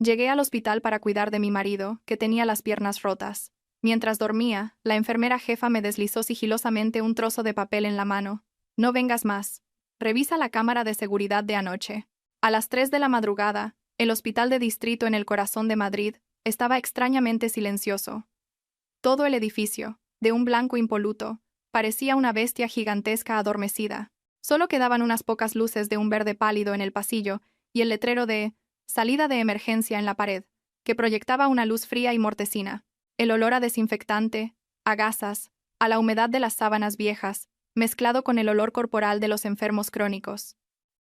Llegué al hospital para cuidar de mi marido, que tenía las piernas rotas. Mientras dormía, la enfermera jefa me deslizó sigilosamente un trozo de papel en la mano. No vengas más. Revisa la cámara de seguridad de anoche. A las 3 de la madrugada, el hospital de distrito en el corazón de Madrid estaba extrañamente silencioso. Todo el edificio, de un blanco impoluto, parecía una bestia gigantesca adormecida. Solo quedaban unas pocas luces de un verde pálido en el pasillo y el letrero de «Salida de emergencia» en la pared, que proyectaba una luz fría y mortecina. El olor a desinfectante, a gasas, a la humedad de las sábanas viejas, mezclado con el olor corporal de los enfermos crónicos.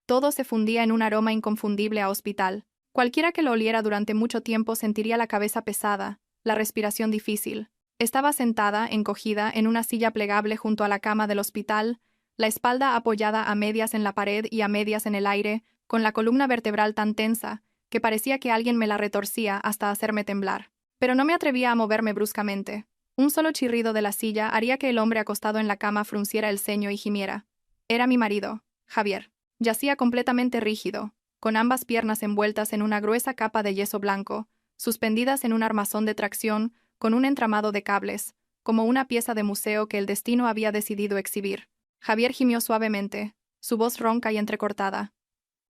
Todo se fundía en un aroma inconfundible a hospital. Cualquiera que lo oliera durante mucho tiempo sentiría la cabeza pesada, la respiración difícil. Estaba sentada, encogida, en una silla plegable junto a la cama del hospital, la espalda apoyada a medias en la pared y a medias en el aire, con la columna vertebral tan tensa, que parecía que alguien me la retorcía hasta hacerme temblar. Pero no me atrevía a moverme bruscamente. Un solo chirrido de la silla haría que el hombre acostado en la cama frunciera el ceño y gimiera. Era mi marido, Javier. Yacía completamente rígido, con ambas piernas envueltas en una gruesa capa de yeso blanco, suspendidas en un armazón de tracción, con un entramado de cables, como una pieza de museo que el destino había decidido exhibir. Javier gimió suavemente, su voz ronca y entrecortada.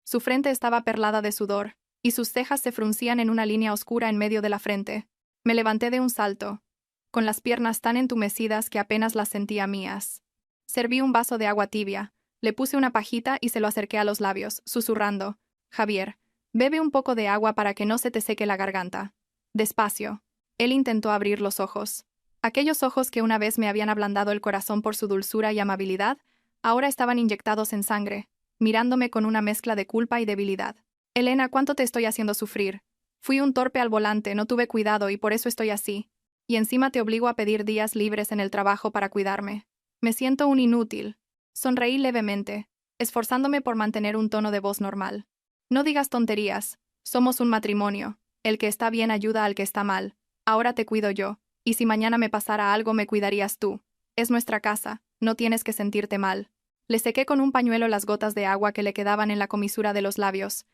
Su frente estaba perlada de sudor, y sus cejas se fruncían en una línea oscura en medio de la frente. Me levanté de un salto, con las piernas tan entumecidas que apenas las sentía mías. Serví un vaso de agua tibia, le puse una pajita y se lo acerqué a los labios, susurrando: «Javier, bebe un poco de agua para que no se te seque la garganta». Despacio. Él intentó abrir los ojos. Aquellos ojos que una vez me habían ablandado el corazón por su dulzura y amabilidad, ahora estaban inyectados en sangre, mirándome con una mezcla de culpa y debilidad. «Elena, ¿cuánto te estoy haciendo sufrir? Fui un torpe al volante, no tuve cuidado y por eso estoy así. Y encima te obligo a pedir días libres en el trabajo para cuidarme. Me siento un inútil». Sonreí levemente, esforzándome por mantener un tono de voz normal. «No digas tonterías. Somos un matrimonio. El que está bien ayuda al que está mal. Ahora te cuido yo, y si mañana me pasara algo me cuidarías tú. Es nuestra casa, no tienes que sentirte mal». Le sequé con un pañuelo las gotas de agua que le quedaban en la comisura de los labios,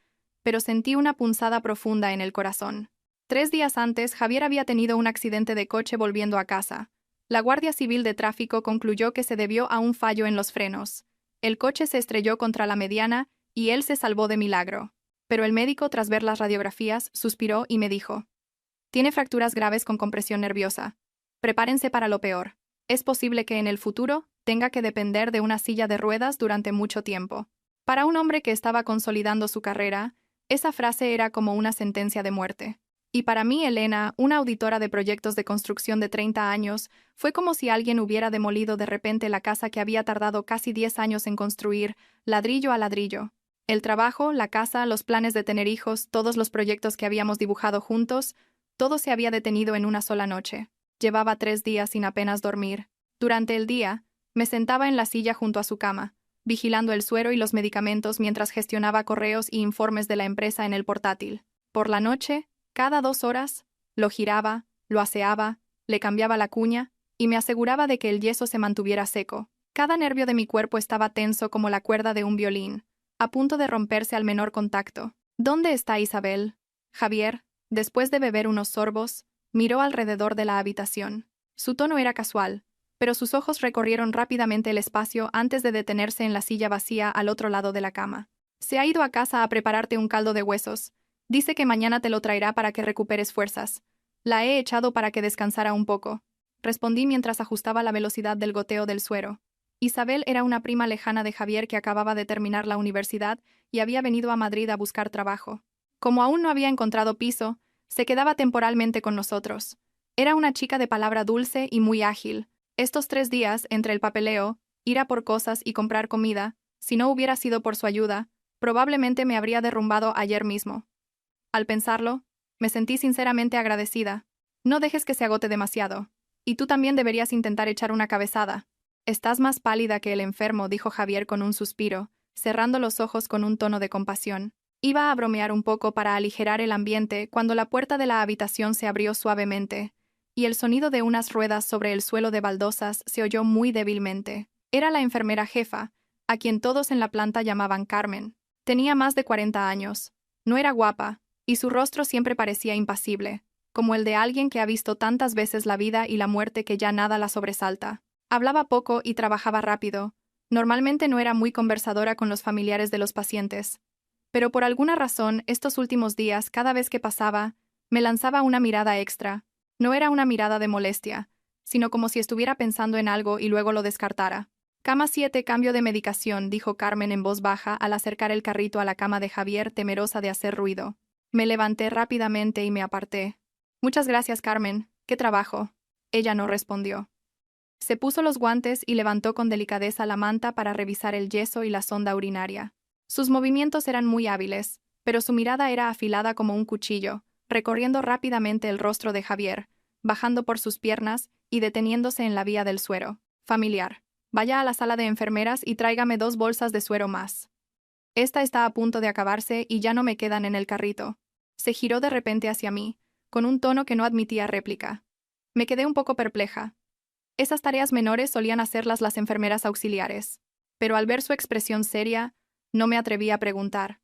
pero sentí una punzada profunda en el corazón. 3 días antes, Javier había tenido un accidente de coche volviendo a casa. La Guardia Civil de Tráfico concluyó que se debió a un fallo en los frenos. El coche se estrelló contra la mediana y él se salvó de milagro. Pero el médico, tras ver las radiografías, suspiró y me dijo: «Tiene fracturas graves con compresión nerviosa. Prepárense para lo peor. Es posible que en el futuro tenga que depender de una silla de ruedas durante mucho tiempo». Para un hombre que estaba consolidando su carrera, esa frase era como una sentencia de muerte. Y para mí, Elena, una auditora de proyectos de construcción de 30 años, fue como si alguien hubiera demolido de repente la casa que había tardado casi 10 años en construir, ladrillo a ladrillo. El trabajo, la casa, los planes de tener hijos, todos los proyectos que habíamos dibujado juntos, todo se había detenido en una sola noche. Llevaba 3 días sin apenas dormir. Durante el día, me sentaba en la silla junto a su cama, vigilando el suero y los medicamentos mientras gestionaba correos y informes de la empresa en el portátil. Por la noche, cada 2 horas, lo giraba, lo aseaba, le cambiaba la cuña y me aseguraba de que el yeso se mantuviera seco. Cada nervio de mi cuerpo estaba tenso como la cuerda de un violín, a punto de romperse al menor contacto. «¿Dónde está Isabel?» Javier, después de beber unos sorbos, miró alrededor de la habitación. Su tono era casual, pero sus ojos recorrieron rápidamente el espacio antes de detenerse en la silla vacía al otro lado de la cama. «Se ha ido a casa a prepararte un caldo de huesos. Dice que mañana te lo traerá para que recuperes fuerzas. La he echado para que descansara un poco», respondí mientras ajustaba la velocidad del goteo del suero. Isabel era una prima lejana de Javier que acababa de terminar la universidad y había venido a Madrid a buscar trabajo. Como aún no había encontrado piso, se quedaba temporalmente con nosotros. Era una chica de palabra dulce y muy ágil. Estos 3 días, entre el papeleo, ir a por cosas y comprar comida, si no hubiera sido por su ayuda, probablemente me habría derrumbado ayer mismo. Al pensarlo, me sentí sinceramente agradecida. «No dejes que se agote demasiado. Y tú también deberías intentar echar una cabezada». «Estás más pálida que el enfermo», dijo Javier con un suspiro, cerrando los ojos con un tono de compasión. Iba a bromear un poco para aligerar el ambiente cuando la puerta de la habitación se abrió suavemente, y el sonido de unas ruedas sobre el suelo de baldosas se oyó muy débilmente. Era la enfermera jefa, a quien todos en la planta llamaban Carmen. Tenía más de 40 años. No era guapa, y su rostro siempre parecía impasible, como el de alguien que ha visto tantas veces la vida y la muerte que ya nada la sobresalta. Hablaba poco y trabajaba rápido. Normalmente no era muy conversadora con los familiares de los pacientes. Pero por alguna razón, estos últimos días, cada vez que pasaba, me lanzaba una mirada extra. No era una mirada de molestia, sino como si estuviera pensando en algo y luego lo descartara. Cama 7, cambio de medicación, dijo Carmen en voz baja al acercar el carrito a la cama de Javier, temerosa de hacer ruido. Me levanté rápidamente y me aparté. Muchas gracias, Carmen. ¿Qué trabajo? Ella no respondió. Se puso los guantes y levantó con delicadeza la manta para revisar el yeso y la sonda urinaria. Sus movimientos eran muy hábiles, pero su mirada era afilada como un cuchillo, recorriendo rápidamente el rostro de Javier, bajando por sus piernas y deteniéndose en la vía del suero. Familiar. Vaya a la sala de enfermeras y tráigame 2 bolsas de suero más. Esta está a punto de acabarse y ya no me quedan en el carrito. Se giró de repente hacia mí, con un tono que no admitía réplica. Me quedé un poco perpleja. Esas tareas menores solían hacerlas las enfermeras auxiliares, pero al ver su expresión seria, no me atreví a preguntar.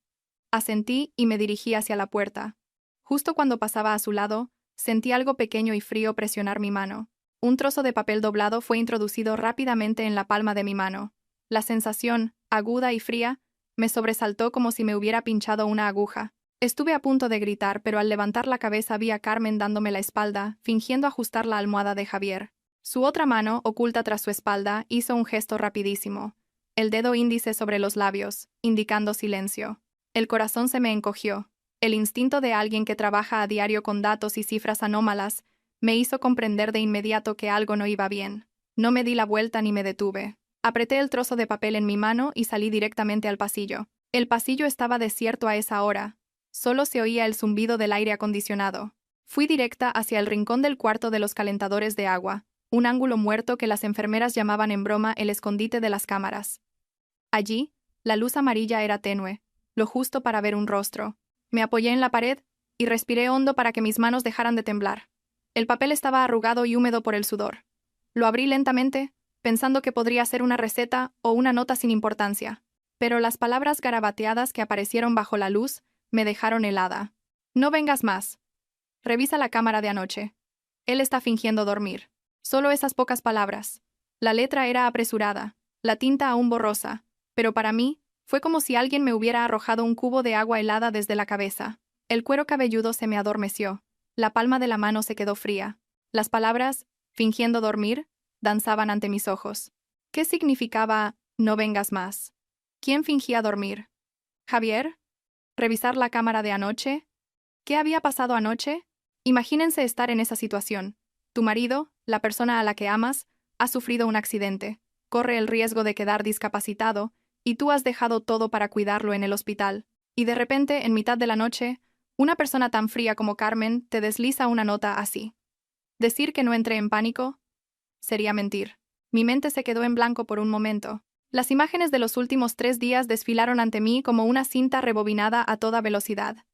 Asentí y me dirigí hacia la puerta. Justo cuando pasaba a su lado, sentí algo pequeño y frío presionar mi mano. Un trozo de papel doblado fue introducido rápidamente en la palma de mi mano. La sensación, aguda y fría, me sobresaltó como si me hubiera pinchado una aguja. Estuve a punto de gritar, pero al levantar la cabeza vi a Carmen dándome la espalda, fingiendo ajustar la almohada de Javier. Su otra mano, oculta tras su espalda, hizo un gesto rapidísimo. El dedo índice sobre los labios, indicando silencio. El corazón se me encogió. El instinto de alguien que trabaja a diario con datos y cifras anómalas me hizo comprender de inmediato que algo no iba bien. No me di la vuelta ni me detuve. Apreté el trozo de papel en mi mano y salí directamente al pasillo. El pasillo estaba desierto a esa hora. Solo se oía el zumbido del aire acondicionado. Fui directa hacia el rincón del cuarto de los calentadores de agua, un ángulo muerto que las enfermeras llamaban en broma el escondite de las cámaras. Allí, la luz amarilla era tenue, lo justo para ver un rostro. Me apoyé en la pared y respiré hondo para que mis manos dejaran de temblar. El papel estaba arrugado y húmedo por el sudor. Lo abrí lentamente, pensando que podría ser una receta o una nota sin importancia. Pero las palabras garabateadas que aparecieron bajo la luz me dejaron helada. No vengas más. Revisa la cámara de anoche. Él está fingiendo dormir. Solo esas pocas palabras. La letra era apresurada, la tinta aún borrosa, pero para mí fue como si alguien me hubiera arrojado un cubo de agua helada desde la cabeza. El cuero cabelludo se me adormeció, la palma de la mano se quedó fría. Las palabras, fingiendo dormir, danzaban ante mis ojos. ¿Qué significaba no vengas más? ¿Quién fingía dormir? ¿Javier? ¿Revisar la cámara de anoche? ¿Qué había pasado anoche? Imagínense estar en esa situación. Tu marido, la persona a la que amas, ha sufrido un accidente, corre el riesgo de quedar discapacitado, y tú has dejado todo para cuidarlo en el hospital. Y de repente, en mitad de la noche, una persona tan fría como Carmen te desliza una nota así. Decir que no entré en pánico sería mentir. Mi mente se quedó en blanco por un momento. Las imágenes de los últimos 3 días desfilaron ante mí como una cinta rebobinada a toda velocidad.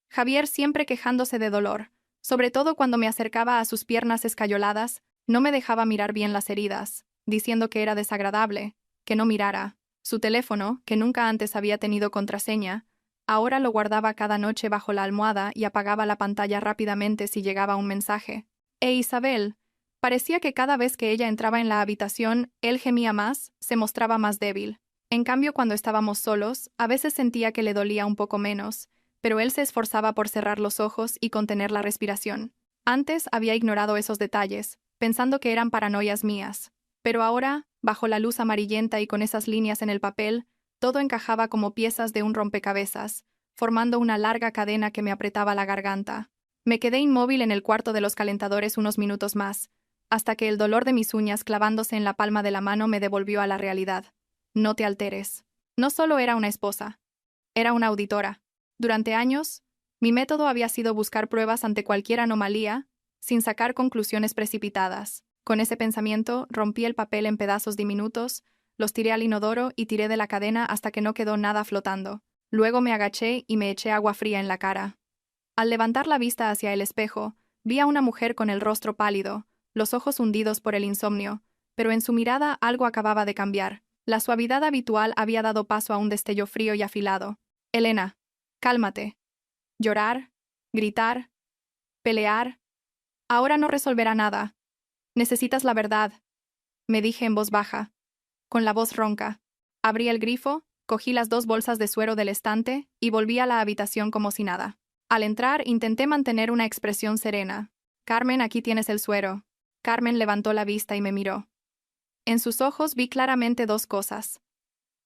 Javier siempre quejándose de dolor, sobre todo cuando me acercaba a sus piernas escayoladas, no me dejaba mirar bien las heridas, diciendo que era desagradable, que no mirara. Su teléfono, que nunca antes había tenido contraseña, ahora lo guardaba cada noche bajo la almohada y apagaba la pantalla rápidamente si llegaba un mensaje. Isabel, parecía que cada vez que ella entraba en la habitación, él gemía más, se mostraba más débil. En cambio, cuando estábamos solos, a veces sentía que le dolía un poco menos, pero él se esforzaba por cerrar los ojos y contener la respiración. Antes había ignorado esos detalles, pensando que eran paranoias mías. Pero ahora, bajo la luz amarillenta y con esas líneas en el papel, todo encajaba como piezas de un rompecabezas, formando una larga cadena que me apretaba la garganta. Me quedé inmóvil en el cuarto de los calentadores unos minutos más, hasta que el dolor de mis uñas clavándose en la palma de la mano me devolvió a la realidad. No te alteres. No solo era una esposa, era una auditora. Durante años, mi método había sido buscar pruebas ante cualquier anomalía, sin sacar conclusiones precipitadas. Con ese pensamiento, rompí el papel en pedazos diminutos, los tiré al inodoro y tiré de la cadena hasta que no quedó nada flotando. Luego me agaché y me eché agua fría en la cara. Al levantar la vista hacia el espejo, vi a una mujer con el rostro pálido, los ojos hundidos por el insomnio, pero en su mirada algo acababa de cambiar. La suavidad habitual había dado paso a un destello frío y afilado. Elena. Cálmate. Llorar, gritar, pelear. Ahora no resolverá nada. Necesitas la verdad, me dije en voz baja, con la voz ronca. Abrí el grifo, cogí las 2 bolsas de suero del estante y volví a la habitación como si nada. Al entrar, intenté mantener una expresión serena. Carmen, aquí tienes el suero. Carmen levantó la vista y me miró. En sus ojos vi claramente 2 cosas: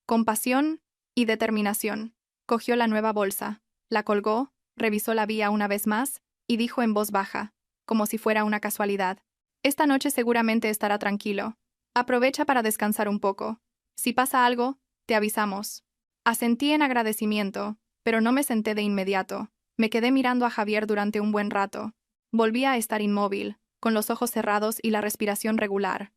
compasión y determinación. Cogió la nueva bolsa, la colgó, revisó la vía una vez más y dijo en voz baja, como si fuera una casualidad: esta noche seguramente estará tranquilo. Aprovecha para descansar un poco. Si pasa algo, te avisamos. Asentí en agradecimiento, pero no me senté de inmediato. Me quedé mirando a Javier durante un buen rato. Volví a estar inmóvil, con los ojos cerrados y la respiración regular.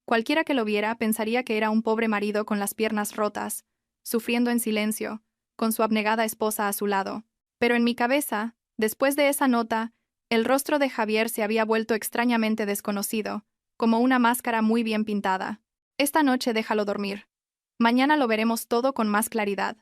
Cualquiera que lo viera pensaría que era un pobre marido con las piernas rotas, sufriendo en silencio, con su abnegada esposa a su lado. Pero en mi cabeza, después de esa nota, el rostro de Javier se había vuelto extrañamente desconocido, como una máscara muy bien pintada. Esta noche déjalo dormir. Mañana lo veremos todo con más claridad.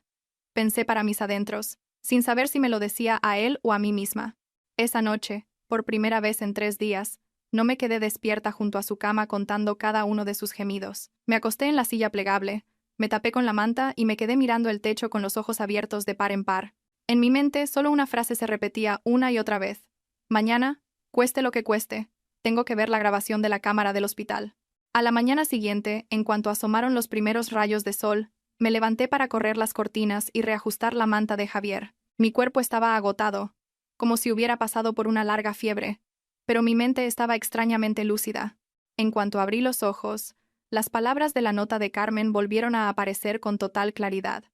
Pensé para mis adentros, sin saber si me lo decía a él o a mí misma. Esa noche, por primera vez en 3 días, no me quedé despierta junto a su cama contando cada uno de sus gemidos. Me acosté en la silla plegable, me tapé con la manta y me quedé mirando el techo con los ojos abiertos de par en par. En mi mente solo una frase se repetía una y otra vez. Mañana, cueste lo que cueste, tengo que ver la grabación de la cámara del hospital. A la mañana siguiente, en cuanto asomaron los primeros rayos de sol, me levanté para correr las cortinas y reajustar la manta de Javier. Mi cuerpo estaba agotado, como si hubiera pasado por una larga fiebre, pero mi mente estaba extrañamente lúcida. En cuanto abrí los ojos, las palabras de la nota de Carmen volvieron a aparecer con total claridad.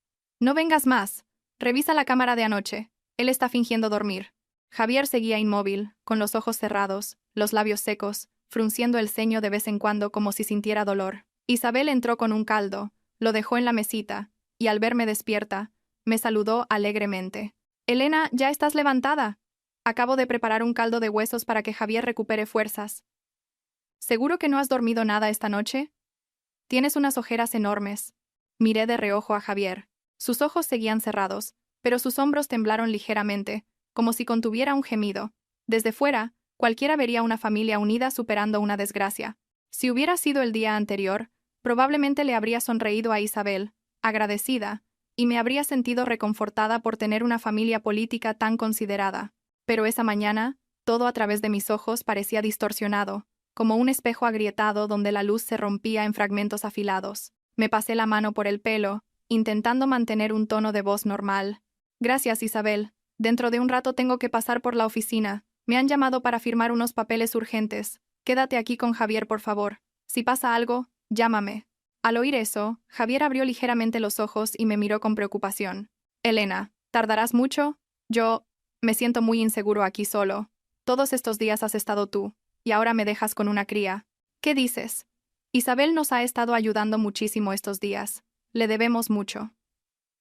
No vengas más. Revisa la cámara de anoche. Él está fingiendo dormir. Javier seguía inmóvil, con los ojos cerrados, los labios secos, frunciendo el ceño de vez en cuando como si sintiera dolor. Isabel entró con un caldo, lo dejó en la mesita, y al verme despierta, me saludó alegremente. «Elena, ¿ya estás levantada? Acabo de preparar un caldo de huesos para que Javier recupere fuerzas». «¿Seguro que no has dormido nada esta noche? Tienes unas ojeras enormes». Miré de reojo a Javier. Sus ojos seguían cerrados, pero sus hombros temblaron ligeramente, como si contuviera un gemido. Desde fuera, cualquiera vería una familia unida superando una desgracia. Si hubiera sido el día anterior, probablemente le habría sonreído a Isabel, agradecida, y me habría sentido reconfortada por tener una familia política tan considerada. Pero esa mañana, todo a través de mis ojos parecía distorsionado, como un espejo agrietado donde la luz se rompía en fragmentos afilados. Me pasé la mano por el pelo, intentando mantener un tono de voz normal. «Gracias, Isabel. Dentro de un rato tengo que pasar por la oficina. Me han llamado para firmar unos papeles urgentes. Quédate aquí con Javier, por favor. Si pasa algo, llámame». Al oír eso, Javier abrió ligeramente los ojos y me miró con preocupación. «Elena, ¿tardarás mucho? Me siento muy inseguro aquí solo. Todos estos días has estado tú, y ahora me dejas con una cría. ¿Qué dices? Isabel nos ha estado ayudando muchísimo estos días. Le debemos mucho».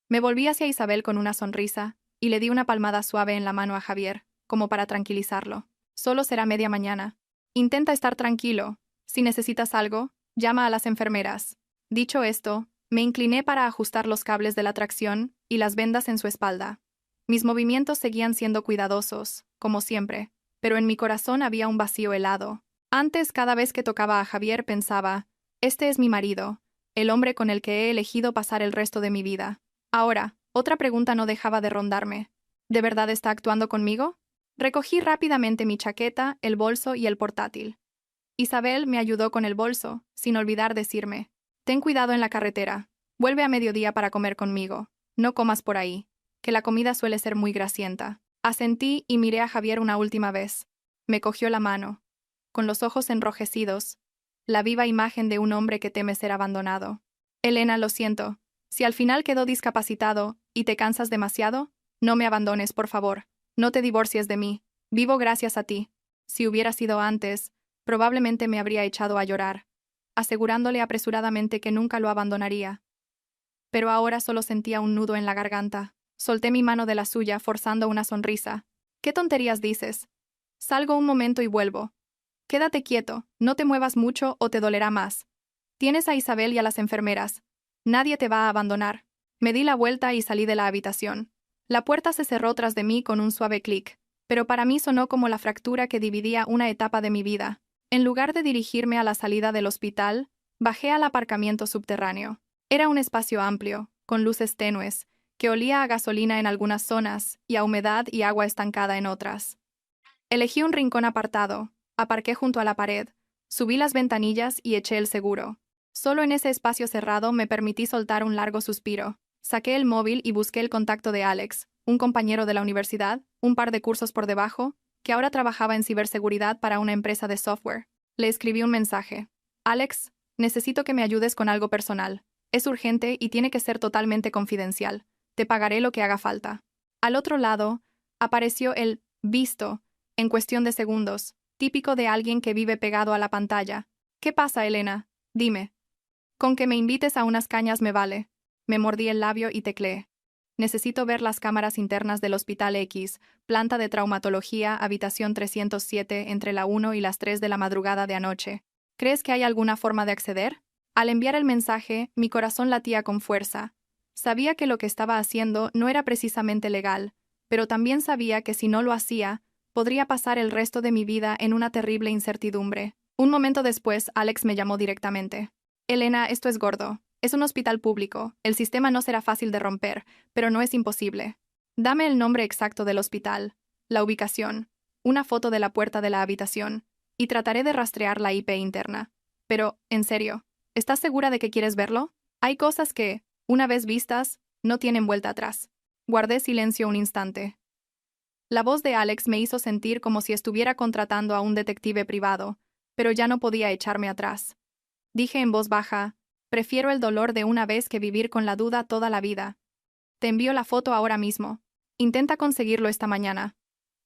Me volví hacia Isabel con una sonrisa, y le di una palmada suave en la mano a Javier, como para tranquilizarlo. «Solo será media mañana. Intenta estar tranquilo. Si necesitas algo, llama a las enfermeras». Dicho esto, me incliné para ajustar los cables de la tracción y las vendas en su espalda. Mis movimientos seguían siendo cuidadosos, como siempre, pero en mi corazón había un vacío helado. Antes, cada vez que tocaba a Javier pensaba, este es mi marido, el hombre con el que he elegido pasar el resto de mi vida. Ahora, otra pregunta no dejaba de rondarme. ¿De verdad está actuando conmigo? Recogí rápidamente mi chaqueta, el bolso y el portátil. Isabel me ayudó con el bolso, sin olvidar decirme: «Ten cuidado en la carretera. Vuelve a mediodía para comer conmigo. No comas por ahí, que la comida suele ser muy grasienta». Asentí y miré a Javier una última vez. Me cogió la mano. Con los ojos enrojecidos, la viva imagen de un hombre que teme ser abandonado. «Elena, lo siento. Si al final quedó discapacitado y te cansas demasiado, no me abandones, por favor. No te divorcies de mí. Vivo gracias a ti. Si hubiera sido antes, probablemente me habría echado a llorar, asegurándole apresuradamente que nunca lo abandonaría. Pero ahora solo sentía un nudo en la garganta. Solté mi mano de la suya, forzando una sonrisa. «¿Qué tonterías dices? Salgo un momento y vuelvo. Quédate quieto, no te muevas mucho o te dolerá más. Tienes a Isabel y a las enfermeras. Nadie te va a abandonar». Me di la vuelta y salí de la habitación. La puerta se cerró tras de mí con un suave clic, pero para mí sonó como la fractura que dividía una etapa de mi vida. En lugar de dirigirme a la salida del hospital, bajé al aparcamiento subterráneo. Era un espacio amplio, con luces tenues, que olía a gasolina en algunas zonas y a humedad y agua estancada en otras. Elegí un rincón apartado, aparqué junto a la pared, subí las ventanillas y eché el seguro. Solo en ese espacio cerrado me permití soltar un largo suspiro. Saqué el móvil y busqué el contacto de Alex, un compañero de la universidad, un par de cursos por debajo, que ahora trabajaba en ciberseguridad para una empresa de software. Le escribí un mensaje. Alex, necesito que me ayudes con algo personal. Es urgente y tiene que ser totalmente confidencial. Te pagaré lo que haga falta. Al otro lado, apareció el visto, en cuestión de segundos, típico de alguien que vive pegado a la pantalla. ¿Qué pasa, Elena? Dime. Con que me invites a unas cañas me vale. Me mordí el labio y tecleé. Necesito ver las cámaras internas del Hospital X, planta de traumatología, habitación 307, entre la 1 y las 3 de la madrugada de anoche. ¿Crees que hay alguna forma de acceder? Al enviar el mensaje, mi corazón latía con fuerza. Sabía que lo que estaba haciendo no era precisamente legal, pero también sabía que si no lo hacía, podría pasar el resto de mi vida en una terrible incertidumbre. Un momento después, Alex me llamó directamente. Elena, esto es gordo. Es un hospital público. El sistema no será fácil de romper, pero no es imposible. Dame el nombre exacto del hospital, la ubicación, una foto de la puerta de la habitación, y trataré de rastrear la IP interna. Pero, en serio, ¿estás segura de que quieres verlo? Hay cosas que, una vez vistas, no tienen vuelta atrás. Guardé silencio un instante. La voz de Alex me hizo sentir como si estuviera contratando a un detective privado, pero ya no podía echarme atrás. Dije en voz baja, prefiero el dolor de una vez que vivir con la duda toda la vida. Te envío la foto ahora mismo. Intenta conseguirlo esta mañana.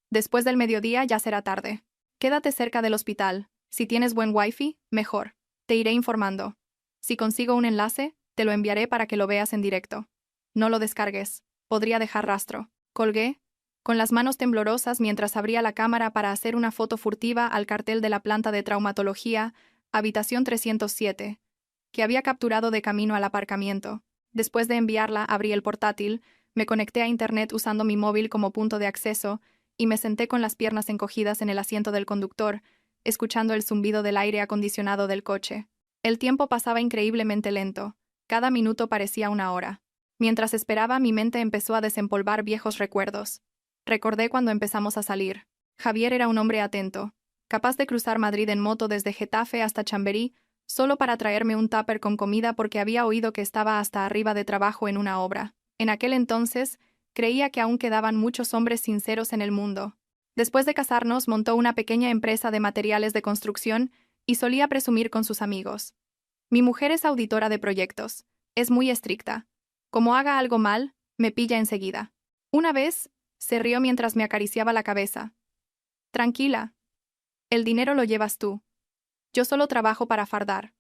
Después del mediodía ya será tarde. Quédate cerca del hospital. Si tienes buen wifi, mejor. Te iré informando. Si consigo un enlace, te lo enviaré para que lo veas en directo. No lo descargues. Podría dejar rastro. Colgué, con las manos temblorosas mientras abría la cámara para hacer una foto furtiva al cartel de la planta de traumatología, habitación 307, que había capturado de camino al aparcamiento. Después de enviarla, abrí el portátil, me conecté a internet usando mi móvil como punto de acceso y me senté con las piernas encogidas en el asiento del conductor, escuchando el zumbido del aire acondicionado del coche. El tiempo pasaba increíblemente lento. Cada minuto parecía una hora. Mientras esperaba, mi mente empezó a desempolvar viejos recuerdos. Recordé cuando empezamos a salir. Javier era un hombre atento, capaz de cruzar Madrid en moto desde Getafe hasta Chamberí, solo para traerme un tupper con comida porque había oído que estaba hasta arriba de trabajo en una obra. En aquel entonces, creía que aún quedaban muchos hombres sinceros en el mundo. Después de casarnos, montó una pequeña empresa de materiales de construcción y solía presumir con sus amigos. Mi mujer es auditora de proyectos. Es muy estricta. Como haga algo mal, me pilla enseguida. Una vez, se rió mientras me acariciaba la cabeza. Tranquila. El dinero lo llevas tú. Yo solo trabajo para fardar.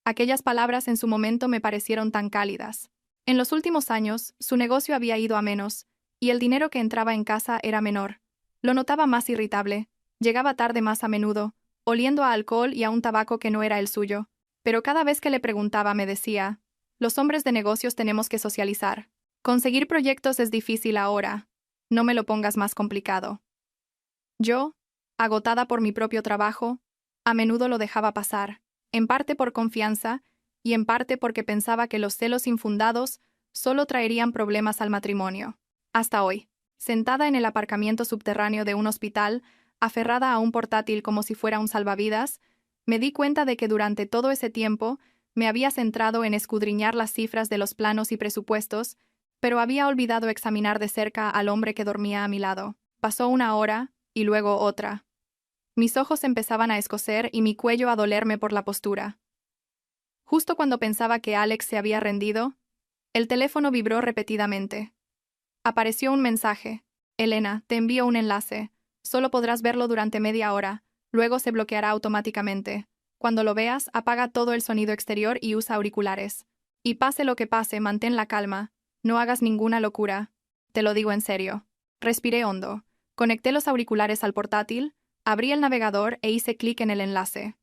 Aquellas palabras en su momento me parecieron tan cálidas. En los últimos años, su negocio había ido a menos, y el dinero que entraba en casa era menor. Lo notaba más irritable, llegaba tarde más a menudo, oliendo a alcohol y a un tabaco que no era el suyo. Pero cada vez que le preguntaba me decía, los hombres de negocios tenemos que socializar. Conseguir proyectos es difícil ahora. No me lo pongas más complicado. Yo, agotada por mi propio trabajo, a menudo lo dejaba pasar, en parte por confianza y en parte porque pensaba que los celos infundados solo traerían problemas al matrimonio. Hasta hoy, sentada en el aparcamiento subterráneo de un hospital, aferrada a un portátil como si fuera un salvavidas, me di cuenta de que durante todo ese tiempo me había centrado en escudriñar las cifras de los planos y presupuestos, pero había olvidado examinar de cerca al hombre que dormía a mi lado. Pasó una hora, y luego otra. Mis ojos empezaban a escocer y mi cuello a dolerme por la postura. Justo cuando pensaba que Alex se había rendido, el teléfono vibró repetidamente. Apareció un mensaje. Elena, te envío un enlace. Solo podrás verlo durante media hora, luego se bloqueará automáticamente. Cuando lo veas, apaga todo el sonido exterior y usa auriculares. Y pase lo que pase, mantén la calma. No hagas ninguna locura. Te lo digo en serio. Respiré hondo. Conecté los auriculares al portátil, abrí el navegador e hice clic en el enlace.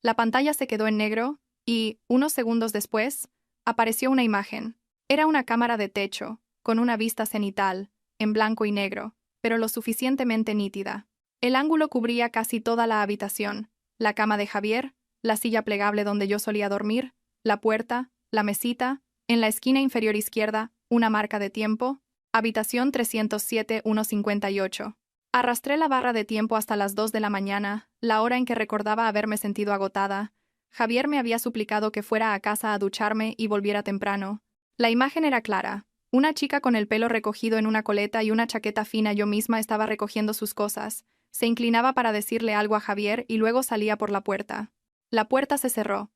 La pantalla se quedó en negro y, unos segundos después, apareció una imagen. Era una cámara de techo, con una vista cenital, en blanco y negro, pero lo suficientemente nítida. El ángulo cubría casi toda la habitación: la cama de Javier, la silla plegable donde yo solía dormir, la puerta, la mesita, en la esquina inferior izquierda, una marca de tiempo, habitación 307-158. Arrastré la barra de tiempo hasta las 2 de la mañana, la hora en que recordaba haberme sentido agotada. Javier me había suplicado que fuera a casa a ducharme y volviera temprano. La imagen era clara: una chica con el pelo recogido en una coleta y una chaqueta fina. Yo misma estaba recogiendo sus cosas. Se inclinaba para decirle algo a Javier y luego salía por la puerta. La puerta se cerró.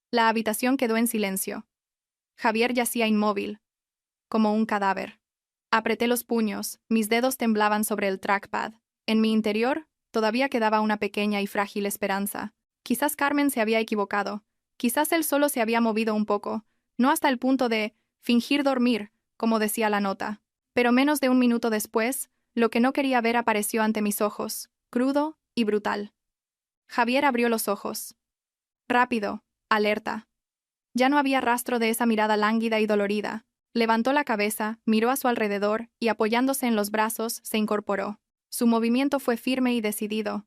La habitación quedó en silencio. Javier yacía inmóvil, como un cadáver. Apreté los puños, mis dedos temblaban sobre el trackpad. En mi interior, todavía quedaba una pequeña y frágil esperanza. Quizás Carmen se había equivocado. Quizás él solo se había movido un poco, no hasta el punto de fingir dormir, como decía la nota. Pero menos de un minuto después, lo que no quería ver apareció ante mis ojos, crudo y brutal. Javier abrió los ojos. Rápido, alerta. Ya no había rastro de esa mirada lánguida y dolorida. Levantó la cabeza, miró a su alrededor y, apoyándose en los brazos, se incorporó. Su movimiento fue firme y decidido.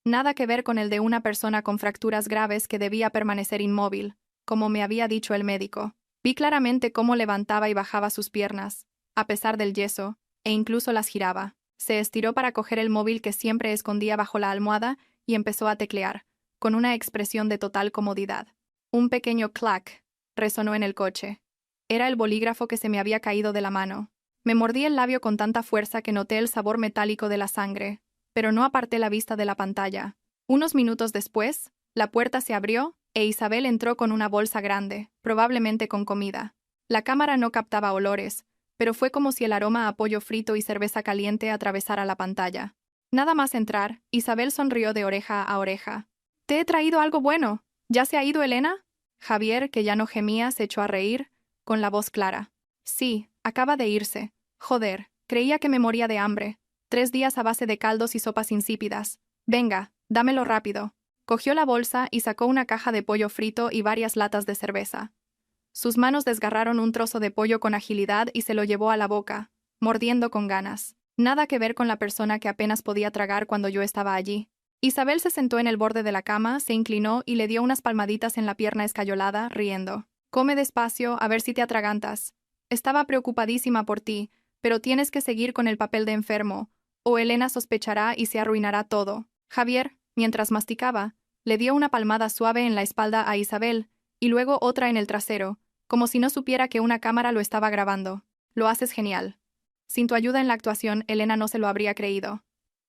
Nada que ver con el de una persona con fracturas graves que debía permanecer inmóvil, como me había dicho el médico. Vi claramente cómo levantaba y bajaba sus piernas, a pesar del yeso, e incluso las giraba. Se estiró para coger el móvil que siempre escondía bajo la almohada y empezó a teclear, con una expresión de total comodidad. Un pequeño clac resonó en el coche. Era el bolígrafo que se me había caído de la mano. Me mordí el labio con tanta fuerza que noté el sabor metálico de la sangre, pero no aparté la vista de la pantalla. Unos minutos después, la puerta se abrió e Isabel entró con una bolsa grande, probablemente con comida. La cámara no captaba olores, pero fue como si el aroma a pollo frito y cerveza caliente atravesara la pantalla. Nada más entrar, Isabel sonrió de oreja a oreja. «Te he traído algo bueno. ¿Ya se ha ido Elena?» Javier, que ya no gemía, se echó a reír, con la voz clara. «Sí, acaba de irse. Joder, creía que me moría de hambre. 3 días a base de caldos y sopas insípidas. Venga, dámelo rápido». Cogió la bolsa y sacó una caja de pollo frito y varias latas de cerveza. Sus manos desgarraron un trozo de pollo con agilidad y se lo llevó a la boca, mordiendo con ganas. Nada que ver con la persona que apenas podía tragar cuando yo estaba allí. Isabel se sentó en el borde de la cama, se inclinó y le dio unas palmaditas en la pierna escayolada, riendo. «Come despacio, a ver si te atragantas. Estaba preocupadísima por ti, pero tienes que seguir con el papel de enfermo, o Elena sospechará y se arruinará todo». Javier, mientras masticaba, le dio una palmada suave en la espalda a Isabel, y luego otra en el trasero, como si no supiera que una cámara lo estaba grabando. «Lo haces genial. Sin tu ayuda en la actuación, Elena no se lo habría creído.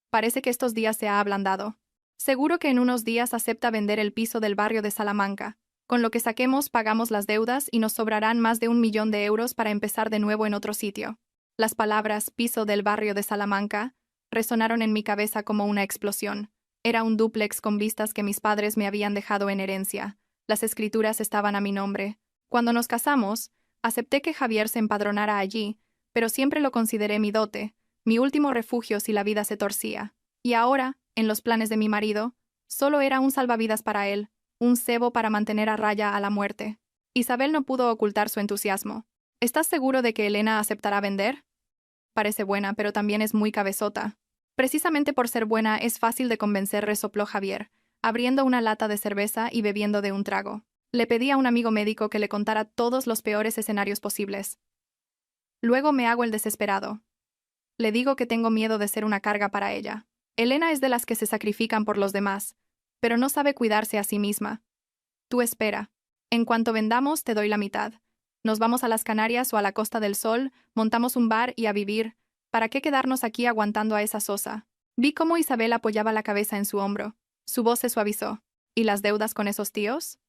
Parece que estos días se ha ablandado. Seguro que en unos días acepta vender el piso del barrio de Salamanca. Con lo que saquemos pagamos las deudas y nos sobrarán más de 1 millón de euros para empezar de nuevo en otro sitio». Las palabras «piso del barrio de Salamanca» resonaron en mi cabeza como una explosión. Era un dúplex con vistas que mis padres me habían dejado en herencia. Las escrituras estaban a mi nombre. Cuando nos casamos, acepté que Javier se empadronara allí, pero siempre lo consideré mi dote, mi último refugio si la vida se torcía. Y ahora, en los planes de mi marido, solo era un salvavidas para él, un cebo para mantener a raya a la muerte. Isabel no pudo ocultar su entusiasmo. «¿Estás seguro de que Elena aceptará vender?» «Parece buena, pero también es muy cabezota». «Precisamente por ser buena es fácil de convencer», resopló Javier, abriendo una lata de cerveza y bebiendo de un trago. Le pedí a un amigo médico que le contara todos los peores escenarios posibles. Luego me hago el desesperado. Le digo que tengo miedo de ser una carga para ella. Elena es de las que se sacrifican por los demás, pero no sabe cuidarse a sí misma. Tú espera. En cuanto vendamos, te doy la mitad. Nos vamos a las Canarias o a la Costa del Sol, montamos un bar y a vivir. ¿Para qué quedarnos aquí aguantando a esa sosa? Vi cómo Isabel apoyaba la cabeza en su hombro. Su voz se suavizó. ¿Y las deudas con esos tíos?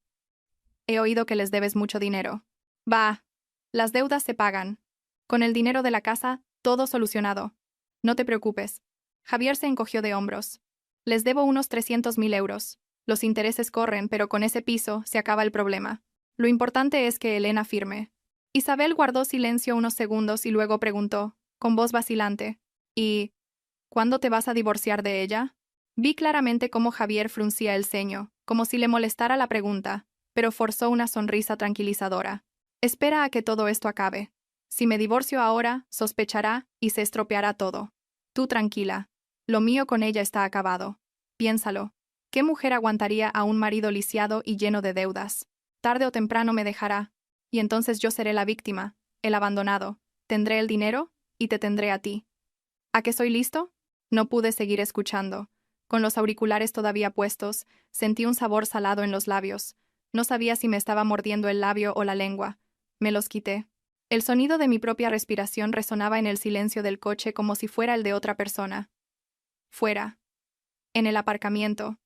He oído que les debes mucho dinero. Bah, las deudas se pagan. Con el dinero de la casa, todo solucionado. No te preocupes. Javier se encogió de hombros. Les debo unos 300.000 euros. Los intereses corren, pero con ese piso se acaba el problema. Lo importante es que Elena firme. Isabel guardó silencio unos segundos y luego preguntó, con voz vacilante, «¿Y cuándo te vas a divorciar de ella?» Vi claramente cómo Javier fruncía el ceño, como si le molestara la pregunta, pero forzó una sonrisa tranquilizadora. «Espera a que todo esto acabe. Si me divorcio ahora, sospechará y se estropeará todo. Tú tranquila. Lo mío con ella está acabado. Piénsalo. ¿Qué mujer aguantaría a un marido lisiado y lleno de deudas? Tarde o temprano me dejará. Y entonces yo seré la víctima, el abandonado. Tendré el dinero y te tendré a ti. ¿A qué soy listo? No pude seguir escuchando. Con los auriculares todavía puestos, sentí un sabor salado en los labios. No sabía si me estaba mordiendo el labio o la lengua. Me los quité. El sonido de mi propia respiración resonaba en el silencio del coche como si fuera el de otra persona. Fuera. En el aparcamiento.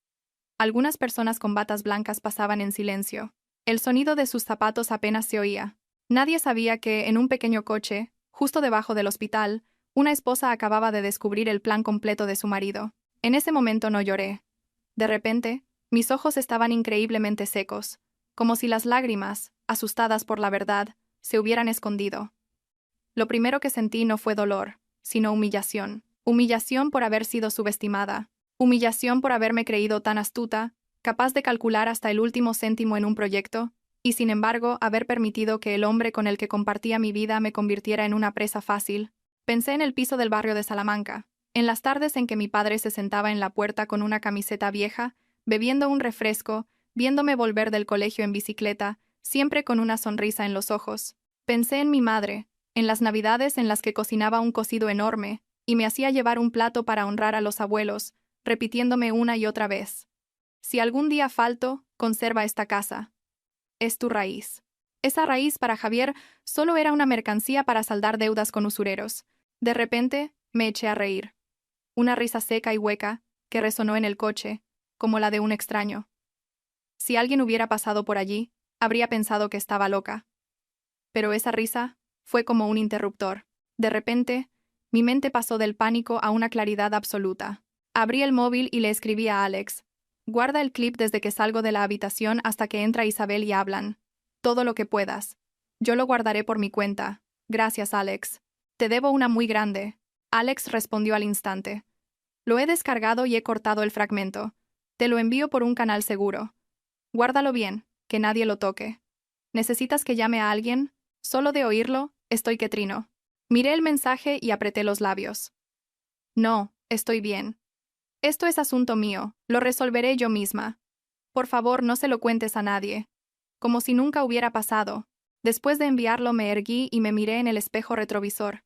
Algunas personas con batas blancas pasaban en silencio. El sonido de sus zapatos apenas se oía. Nadie sabía que, en un pequeño coche, justo debajo del hospital, una esposa acababa de descubrir el plan completo de su marido. En ese momento no lloré. De repente, mis ojos estaban increíblemente secos, como si las lágrimas, asustadas por la verdad, se hubieran escondido. Lo primero que sentí no fue dolor, sino humillación. Humillación por haber sido subestimada. Humillación por haberme creído tan astuta, capaz de calcular hasta el último céntimo en un proyecto, y sin embargo haber permitido que el hombre con el que compartía mi vida me convirtiera en una presa fácil. Pensé en el piso del barrio de Salamanca, en las tardes en que mi padre se sentaba en la puerta con una camiseta vieja, bebiendo un refresco, viéndome volver del colegio en bicicleta, siempre con una sonrisa en los ojos. Pensé en mi madre, en las navidades en las que cocinaba un cocido enorme, y me hacía llevar un plato para honrar a los abuelos, repitiéndome una y otra vez: si algún día falto, conserva esta casa. Es tu raíz. Esa raíz para Javier solo era una mercancía para saldar deudas con usureros. De repente, me eché a reír. Una risa seca y hueca, que resonó en el coche, como la de un extraño. Si alguien hubiera pasado por allí, habría pensado que estaba loca. Pero esa risa fue como un interruptor. De repente, mi mente pasó del pánico a una claridad absoluta. Abrí el móvil y le escribí a Alex: guarda el clip desde que salgo de la habitación hasta que entra Isabel y hablan. Todo lo que puedas. Yo lo guardaré por mi cuenta. Gracias, Alex. Te debo una muy grande. Alex respondió al instante: lo he descargado y he cortado el fragmento. Te lo envío por un canal seguro. Guárdalo bien, que nadie lo toque. ¿Necesitas que llame a alguien? Solo de oírlo, estoy que trino. Miré el mensaje y apreté los labios. No, estoy bien. Esto es asunto mío, lo resolveré yo misma. Por favor, no se lo cuentes a nadie. Como si nunca hubiera pasado. Después de enviarlo me erguí y me miré en el espejo retrovisor.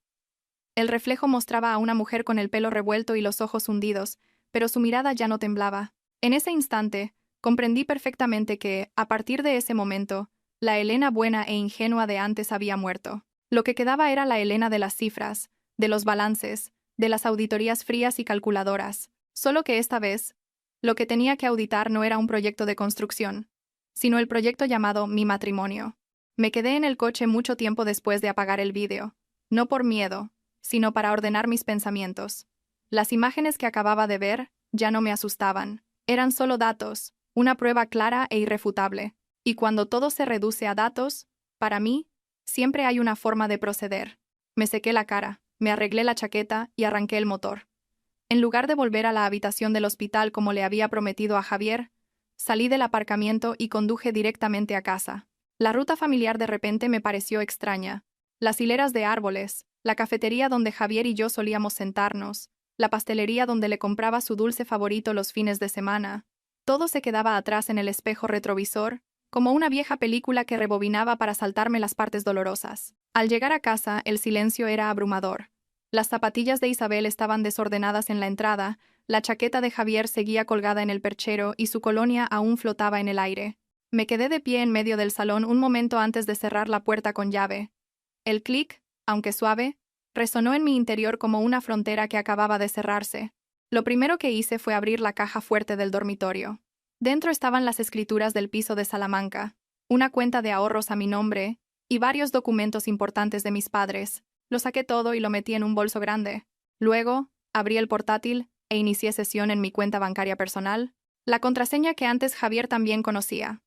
El reflejo mostraba a una mujer con el pelo revuelto y los ojos hundidos, pero su mirada ya no temblaba. En ese instante, comprendí perfectamente que, a partir de ese momento, la Elena buena e ingenua de antes había muerto. Lo que quedaba era la Elena de las cifras, de los balances, de las auditorías frías y calculadoras. Solo que esta vez, lo que tenía que auditar no era un proyecto de construcción, sino el proyecto llamado Mi matrimonio. Me quedé en el coche mucho tiempo después de apagar el vídeo, no por miedo, sino para ordenar mis pensamientos. Las imágenes que acababa de ver ya no me asustaban. Eran solo datos, una prueba clara e irrefutable. Y cuando todo se reduce a datos, para mí, siempre hay una forma de proceder. Me sequé la cara, me arreglé la chaqueta y arranqué el motor. En lugar de volver a la habitación del hospital como le había prometido a Javier, salí del aparcamiento y conduje directamente a casa. La ruta familiar de repente me pareció extraña. Las hileras de árboles, la cafetería donde Javier y yo solíamos sentarnos, la pastelería donde le compraba su dulce favorito los fines de semana, todo se quedaba atrás en el espejo retrovisor, como una vieja película que rebobinaba para saltarme las partes dolorosas. Al llegar a casa, el silencio era abrumador. Las zapatillas de Isabel estaban desordenadas en la entrada, la chaqueta de Javier seguía colgada en el perchero y su colonia aún flotaba en el aire. Me quedé de pie en medio del salón un momento antes de cerrar la puerta con llave. El clic, aunque suave, resonó en mi interior como una frontera que acababa de cerrarse. Lo primero que hice fue abrir la caja fuerte del dormitorio. Dentro estaban las escrituras del piso de Salamanca, una cuenta de ahorros a mi nombre y varios documentos importantes de mis padres. Lo saqué todo y lo metí en un bolso grande. Luego, abrí el portátil e inicié sesión en mi cuenta bancaria personal, la contraseña que antes Javier también conocía.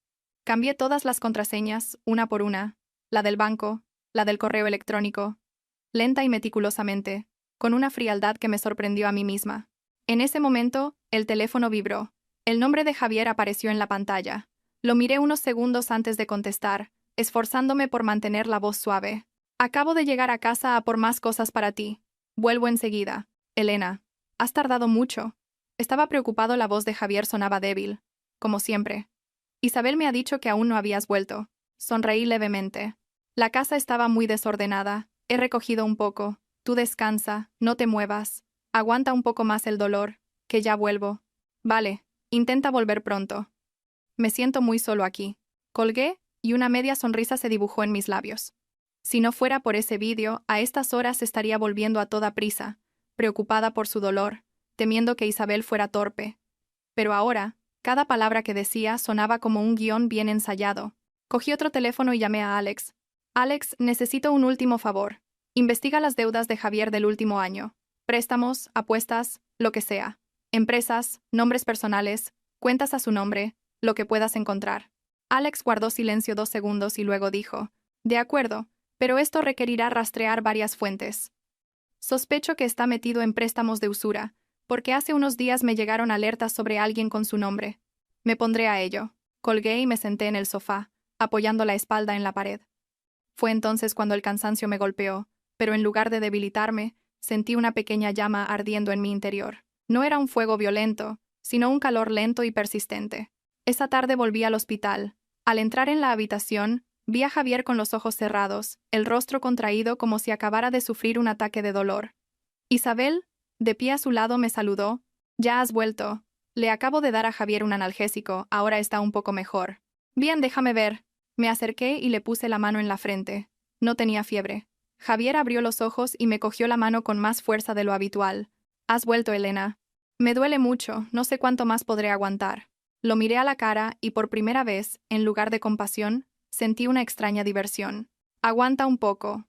Cambié todas las contraseñas, una por una, la del banco, la del correo electrónico, lenta y meticulosamente, con una frialdad que me sorprendió a mí misma. En ese momento, el teléfono vibró. El nombre de Javier apareció en la pantalla. Lo miré unos segundos antes de contestar, esforzándome por mantener la voz suave. Acabo de llegar a casa a por más cosas para ti. Vuelvo enseguida. Elena, has tardado mucho. Estaba preocupado, la voz de Javier sonaba débil, como siempre. Isabel me ha dicho que aún no habías vuelto. Sonreí levemente. La casa estaba muy desordenada. He recogido un poco. Tú descansa, no te muevas. Aguanta un poco más el dolor, que ya vuelvo. Vale, intenta volver pronto. Me siento muy solo aquí. Colgué, y una media sonrisa se dibujó en mis labios. Si no fuera por ese vídeo, a estas horas estaría volviendo a toda prisa, preocupada por su dolor, temiendo que Isabel fuera torpe. Pero ahora, cada palabra que decía sonaba como un guión bien ensayado. Cogí otro teléfono y llamé a Alex. Alex, necesito un último favor. Investiga las deudas de Javier del último año. Préstamos, apuestas, lo que sea. Empresas, nombres personales, cuentas a su nombre, lo que puedas encontrar. Alex guardó silencio 2 segundos y luego dijo: de acuerdo, pero esto requerirá rastrear varias fuentes. Sospecho que está metido en préstamos de usura, porque hace unos días me llegaron alertas sobre alguien con su nombre. Me pondré a ello. Colgué y me senté en el sofá, apoyando la espalda en la pared. Fue entonces cuando el cansancio me golpeó, pero en lugar de debilitarme, sentí una pequeña llama ardiendo en mi interior. No era un fuego violento, sino un calor lento y persistente. Esa tarde volví al hospital. Al entrar en la habitación, vi a Javier con los ojos cerrados, el rostro contraído como si acabara de sufrir un ataque de dolor. Isabel, de pie a su lado, me saludó. Ya has vuelto. Le acabo de dar a Javier un analgésico, ahora está un poco mejor. Bien, déjame ver. Me acerqué y le puse la mano en la frente. No tenía fiebre. Javier abrió los ojos y me cogió la mano con más fuerza de lo habitual. Has vuelto, Elena. Me duele mucho, no sé cuánto más podré aguantar. Lo miré a la cara y por primera vez, en lugar de compasión, sentí una extraña diversión. Aguanta un poco.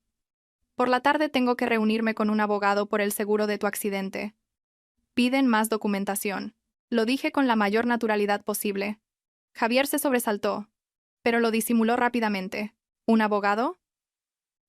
Por la tarde tengo que reunirme con un abogado por el seguro de tu accidente. Piden más documentación. Lo dije con la mayor naturalidad posible. Javier se sobresaltó, pero lo disimuló rápidamente. ¿Un abogado?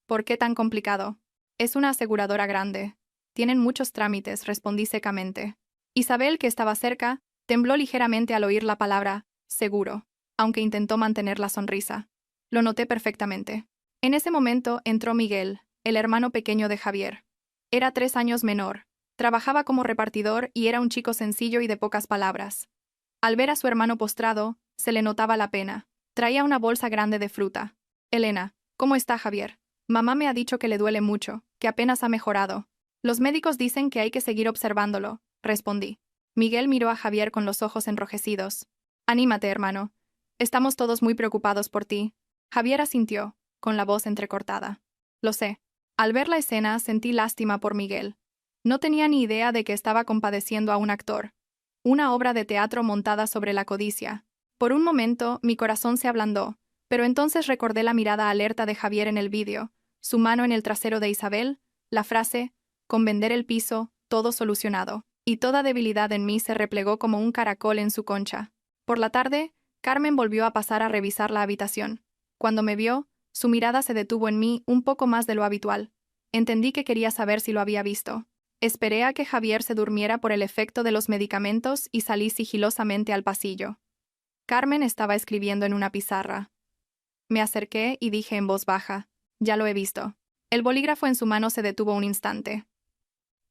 ¿Por qué tan complicado? Es una aseguradora grande. Tienen muchos trámites, respondí secamente. Isabel, que estaba cerca, tembló ligeramente al oír la palabra seguro, aunque intentó mantener la sonrisa. Lo noté perfectamente. En ese momento entró Miguel, el hermano pequeño de Javier. Era 3 años menor, trabajaba como repartidor y era un chico sencillo y de pocas palabras. Al ver a su hermano postrado, se le notaba la pena. Traía una bolsa grande de fruta. Elena, ¿cómo está Javier? Mamá me ha dicho que le duele mucho, que apenas ha mejorado. Los médicos dicen que hay que seguir observándolo, respondí. Miguel miró a Javier con los ojos enrojecidos. Anímate, hermano. Estamos todos muy preocupados por ti. Javier asintió, con la voz entrecortada. Lo sé. Al ver la escena sentí lástima por Miguel. No tenía ni idea de que estaba compadeciendo a un actor. Una obra de teatro montada sobre la codicia. Por un momento mi corazón se ablandó, pero entonces recordé la mirada alerta de Javier en el vídeo, su mano en el trasero de Isabel, la frase, con vender el piso, todo solucionado, y toda debilidad en mí se replegó como un caracol en su concha. Por la tarde, Carmen volvió a pasar a revisar la habitación. Cuando me vio, su mirada se detuvo en mí un poco más de lo habitual. Entendí que quería saber si lo había visto. Esperé a que Javier se durmiera por el efecto de los medicamentos y salí sigilosamente al pasillo. Carmen estaba escribiendo en una pizarra. Me acerqué y dije en voz baja: ya lo he visto. El bolígrafo en su mano se detuvo un instante.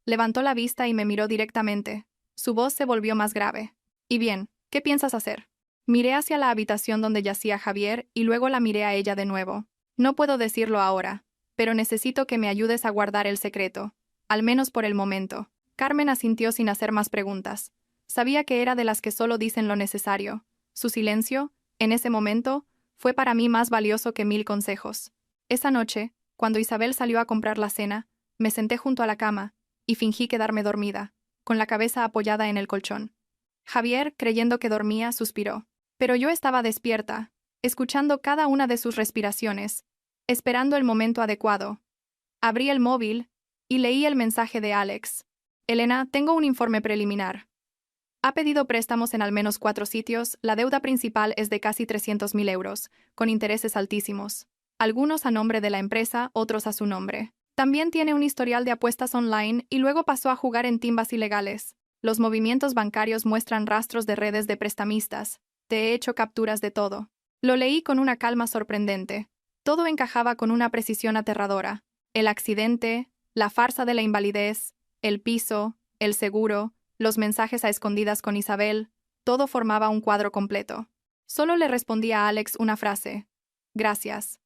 Levantó la vista y me miró directamente. Su voz se volvió más grave. ¿Y bien, qué piensas hacer? Miré hacia la habitación donde yacía Javier y luego la miré a ella de nuevo. No puedo decirlo ahora, pero necesito que me ayudes a guardar el secreto, al menos por el momento. Carmen asintió sin hacer más preguntas. Sabía que era de las que solo dicen lo necesario. Su silencio, en ese momento, fue para mí más valioso que 1000 consejos. Esa noche, cuando Isabel salió a comprar la cena, me senté junto a la cama y fingí quedarme dormida, con la cabeza apoyada en el colchón. Javier, creyendo que dormía, suspiró. Pero yo estaba despierta, escuchando cada una de sus respiraciones, esperando el momento adecuado. Abrí el móvil y leí el mensaje de Alex. Elena, tengo un informe preliminar. Ha pedido préstamos en al menos 4 sitios, la deuda principal es de casi 300.000 euros, con intereses altísimos. Algunos a nombre de la empresa, otros a su nombre. También tiene un historial de apuestas online y luego pasó a jugar en timbas ilegales. Los movimientos bancarios muestran rastros de redes de prestamistas. Te he hecho capturas de todo. Lo leí con una calma sorprendente. Todo encajaba con una precisión aterradora. El accidente, la farsa de la invalidez, el piso, el seguro, los mensajes a escondidas con Isabel, todo formaba un cuadro completo. Solo le respondí a Alex una frase. Gracias.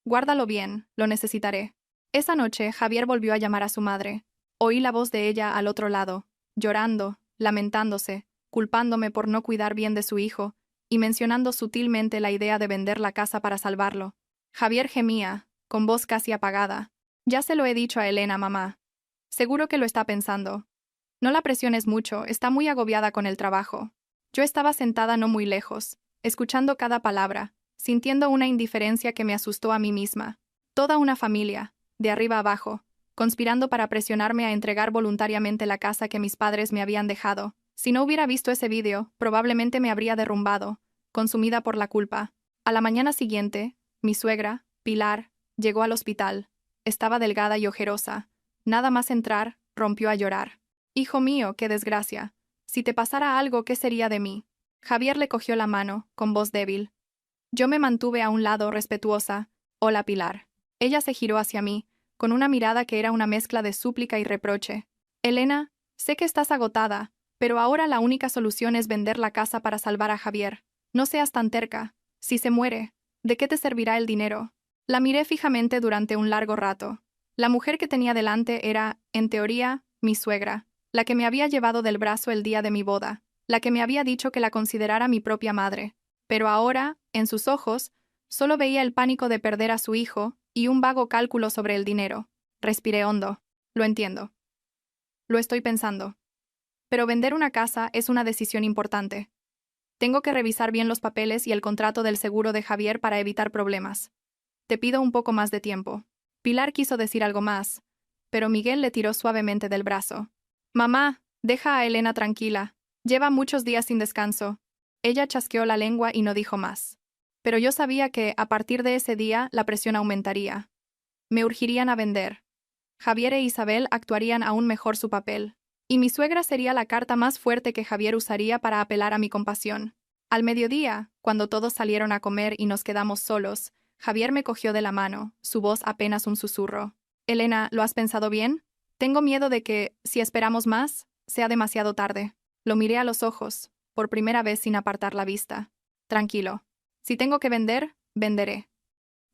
Guárdalo bien, lo necesitaré. Esa noche, Javier volvió a llamar a su madre. Oí la voz de ella al otro lado, llorando, lamentándose, culpándome por no cuidar bien de su hijo, y mencionando sutilmente la idea de vender la casa para salvarlo. Javier gemía, con voz casi apagada. Ya se lo he dicho a Elena, mamá. Seguro que lo está pensando. No la presiones mucho, está muy agobiada con el trabajo. Yo estaba sentada no muy lejos, escuchando cada palabra, sintiendo una indiferencia que me asustó a mí misma. Toda una familia, de arriba abajo, conspirando para presionarme a entregar voluntariamente la casa que mis padres me habían dejado. Si no hubiera visto ese vídeo, probablemente me habría derrumbado, consumida por la culpa. A la mañana siguiente, mi suegra, Pilar, llegó al hospital. Estaba delgada y ojerosa. Nada más entrar, rompió a llorar. Hijo mío, qué desgracia. Si te pasara algo, ¿qué sería de mí? Javier le cogió la mano, con voz débil. Yo me mantuve a un lado, respetuosa. Hola, Pilar. Ella se giró hacia mí, con una mirada que era una mezcla de súplica y reproche. Elena, sé que estás agotada, pero ahora la única solución es vender la casa para salvar a Javier. No seas tan terca. Si se muere, ¿de qué te servirá el dinero? La miré fijamente durante un largo rato. La mujer que tenía delante era, en teoría, mi suegra, la que me había llevado del brazo el día de mi boda, la que me había dicho que la considerara mi propia madre. Pero ahora, en sus ojos, solo veía el pánico de perder a su hijo y un vago cálculo sobre el dinero. Respiré hondo. Lo entiendo. Lo estoy pensando. Pero vender una casa es una decisión importante. Tengo que revisar bien los papeles y el contrato del seguro de Javier para evitar problemas. Te pido un poco más de tiempo. Pilar quiso decir algo más, pero Miguel le tiró suavemente del brazo. Mamá, deja a Elena tranquila. Lleva muchos días sin descanso. Ella chasqueó la lengua y no dijo más. Pero yo sabía que, a partir de ese día, la presión aumentaría. Me urgirían a vender. Javier e Isabel actuarían aún mejor su papel. Y mi suegra sería la carta más fuerte que Javier usaría para apelar a mi compasión. Al mediodía, cuando todos salieron a comer y nos quedamos solos, Javier me cogió de la mano, su voz apenas un susurro. Elena, ¿lo has pensado bien? Tengo miedo de que, si esperamos más, sea demasiado tarde. Lo miré a los ojos, por primera vez sin apartar la vista. Tranquilo. Si tengo que vender, venderé.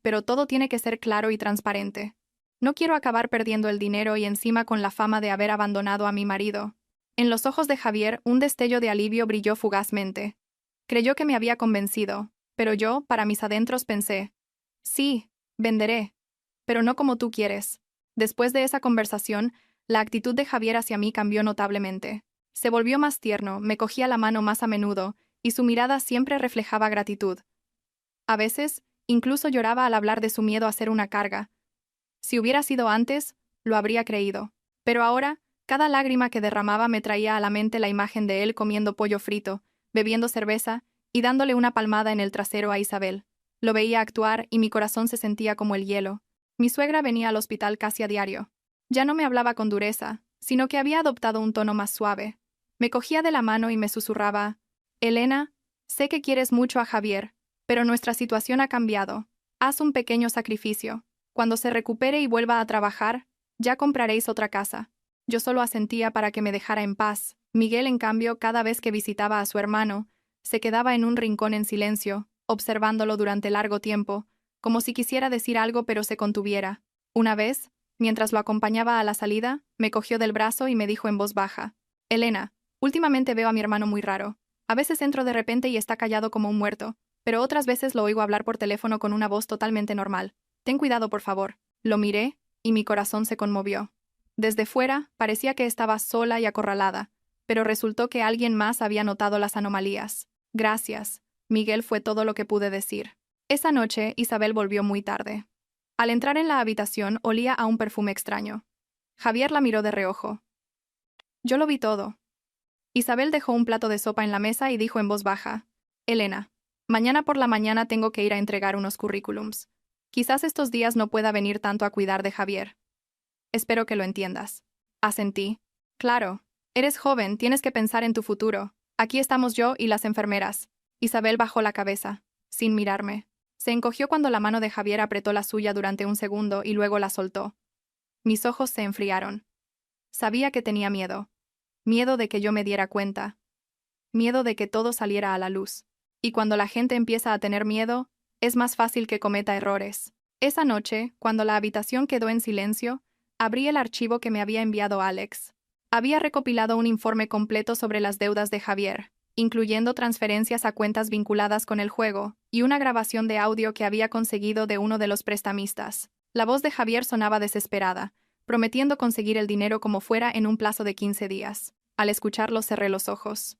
Pero todo tiene que ser claro y transparente. No quiero acabar perdiendo el dinero y encima con la fama de haber abandonado a mi marido. En los ojos de Javier un destello de alivio brilló fugazmente. Creyó que me había convencido, pero yo, para mis adentros, pensé: sí, venderé. Pero no como tú quieres. Después de esa conversación, la actitud de Javier hacia mí cambió notablemente. Se volvió más tierno, me cogía la mano más a menudo, y su mirada siempre reflejaba gratitud. A veces, incluso lloraba al hablar de su miedo a ser una carga. Si hubiera sido antes, lo habría creído. Pero ahora, cada lágrima que derramaba me traía a la mente la imagen de él comiendo pollo frito, bebiendo cerveza y dándole una palmada en el trasero a Isabel. Lo veía actuar y mi corazón se sentía como el hielo. Mi suegra venía al hospital casi a diario. Ya no me hablaba con dureza, sino que había adoptado un tono más suave. Me cogía de la mano y me susurraba: Elena, sé que quieres mucho a Javier, pero nuestra situación ha cambiado. Haz un pequeño sacrificio. Cuando se recupere y vuelva a trabajar, ya compraréis otra casa. Yo solo asentía para que me dejara en paz. Miguel, en cambio, cada vez que visitaba a su hermano, se quedaba en un rincón en silencio, observándolo durante largo tiempo, como si quisiera decir algo pero se contuviera. Una vez, mientras lo acompañaba a la salida, me cogió del brazo y me dijo en voz baja: Elena, últimamente veo a mi hermano muy raro. A veces entro de repente y está callado como un muerto, pero otras veces lo oigo hablar por teléfono con una voz totalmente normal. Ten cuidado, por favor. Lo miré, y mi corazón se conmovió. Desde fuera, parecía que estaba sola y acorralada, pero resultó que alguien más había notado las anomalías. Gracias, Miguel, fue todo lo que pude decir. Esa noche, Isabel volvió muy tarde. Al entrar en la habitación, olía a un perfume extraño. Javier la miró de reojo. Yo lo vi todo. Isabel dejó un plato de sopa en la mesa y dijo en voz baja: Elena, mañana por la mañana tengo que ir a entregar unos currículums. Quizás estos días no pueda venir tanto a cuidar de Javier. Espero que lo entiendas. Asentí. Claro. Eres joven, tienes que pensar en tu futuro. Aquí estamos yo y las enfermeras. Isabel bajó la cabeza, sin mirarme. Se encogió cuando la mano de Javier apretó la suya durante un segundo y luego la soltó. Mis ojos se enfriaron. Sabía que tenía miedo. Miedo de que yo me diera cuenta. Miedo de que todo saliera a la luz. Y cuando la gente empieza a tener miedo, es más fácil que cometa errores. Esa noche, cuando la habitación quedó en silencio, abrí el archivo que me había enviado Alex. Había recopilado un informe completo sobre las deudas de Javier, incluyendo transferencias a cuentas vinculadas con el juego, y una grabación de audio que había conseguido de uno de los prestamistas. La voz de Javier sonaba desesperada, prometiendo conseguir el dinero como fuera en un plazo de 15 días. Al escucharlo cerré los ojos.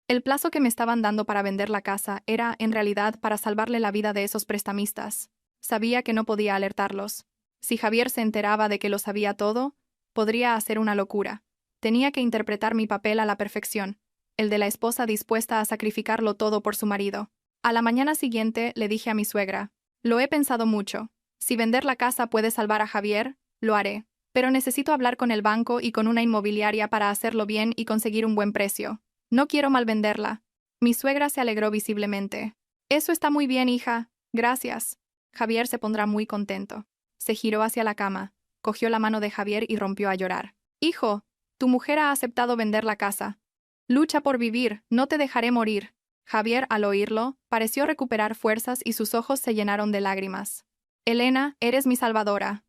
El plazo que me estaban dando para vender la casa era, en realidad, para salvarle la vida de esos prestamistas. Sabía que no podía alertarlos. Si Javier se enteraba de que lo sabía todo, podría hacer una locura. Tenía que interpretar mi papel a la perfección, el de la esposa dispuesta a sacrificarlo todo por su marido. A la mañana siguiente le dije a mi suegra: lo he pensado mucho. Si vender la casa puede salvar a Javier, lo haré. Pero necesito hablar con el banco y con una inmobiliaria para hacerlo bien y conseguir un buen precio. No quiero malvenderla. Mi suegra se alegró visiblemente. Eso está muy bien, hija. Gracias. Javier se pondrá muy contento. Se giró hacia la cama, cogió la mano de Javier y rompió a llorar. Hijo, tu mujer ha aceptado vender la casa. Lucha por vivir, no te dejaré morir. Javier, al oírlo, pareció recuperar fuerzas y sus ojos se llenaron de lágrimas. Elena, eres mi salvadora.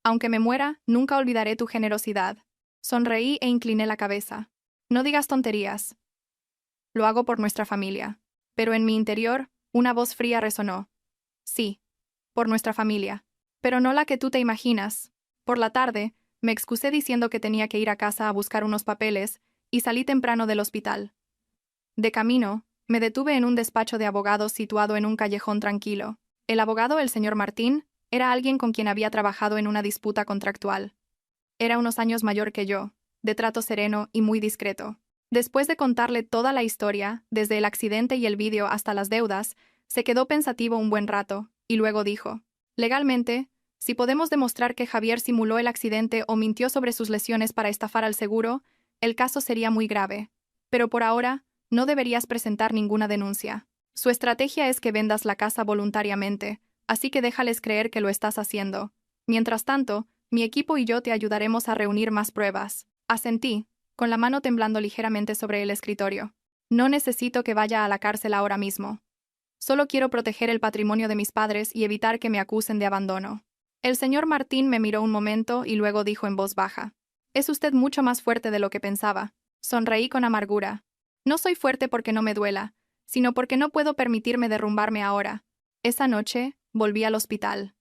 Aunque me muera, nunca olvidaré tu generosidad. Sonreí e incliné la cabeza. No digas tonterías. Lo hago por nuestra familia. Pero en mi interior, una voz fría resonó. Sí, por nuestra familia. Pero no la que tú te imaginas. Por la tarde, me excusé diciendo que tenía que ir a casa a buscar unos papeles y salí temprano del hospital. De camino, me detuve en un despacho de abogados situado en un callejón tranquilo. El abogado, el señor Martín, era alguien con quien había trabajado en una disputa contractual. Era unos años mayor que yo, de trato sereno y muy discreto. Después de contarle toda la historia, desde el accidente y el vídeo hasta las deudas, se quedó pensativo un buen rato, y luego dijo: legalmente, si podemos demostrar que Javier simuló el accidente o mintió sobre sus lesiones para estafar al seguro, el caso sería muy grave. Pero por ahora, no deberías presentar ninguna denuncia. Su estrategia es que vendas la casa voluntariamente, así que déjales creer que lo estás haciendo. Mientras tanto, mi equipo y yo te ayudaremos a reunir más pruebas. Asentí, con la mano temblando ligeramente sobre el escritorio. No necesito que vaya a la cárcel ahora mismo. Solo quiero proteger el patrimonio de mis padres y evitar que me acusen de abandono. El señor Martín me miró un momento y luego dijo en voz baja: es usted mucho más fuerte de lo que pensaba. Sonreí con amargura. No soy fuerte porque no me duela, sino porque no puedo permitirme derrumbarme ahora. Esa noche, volví al hospital.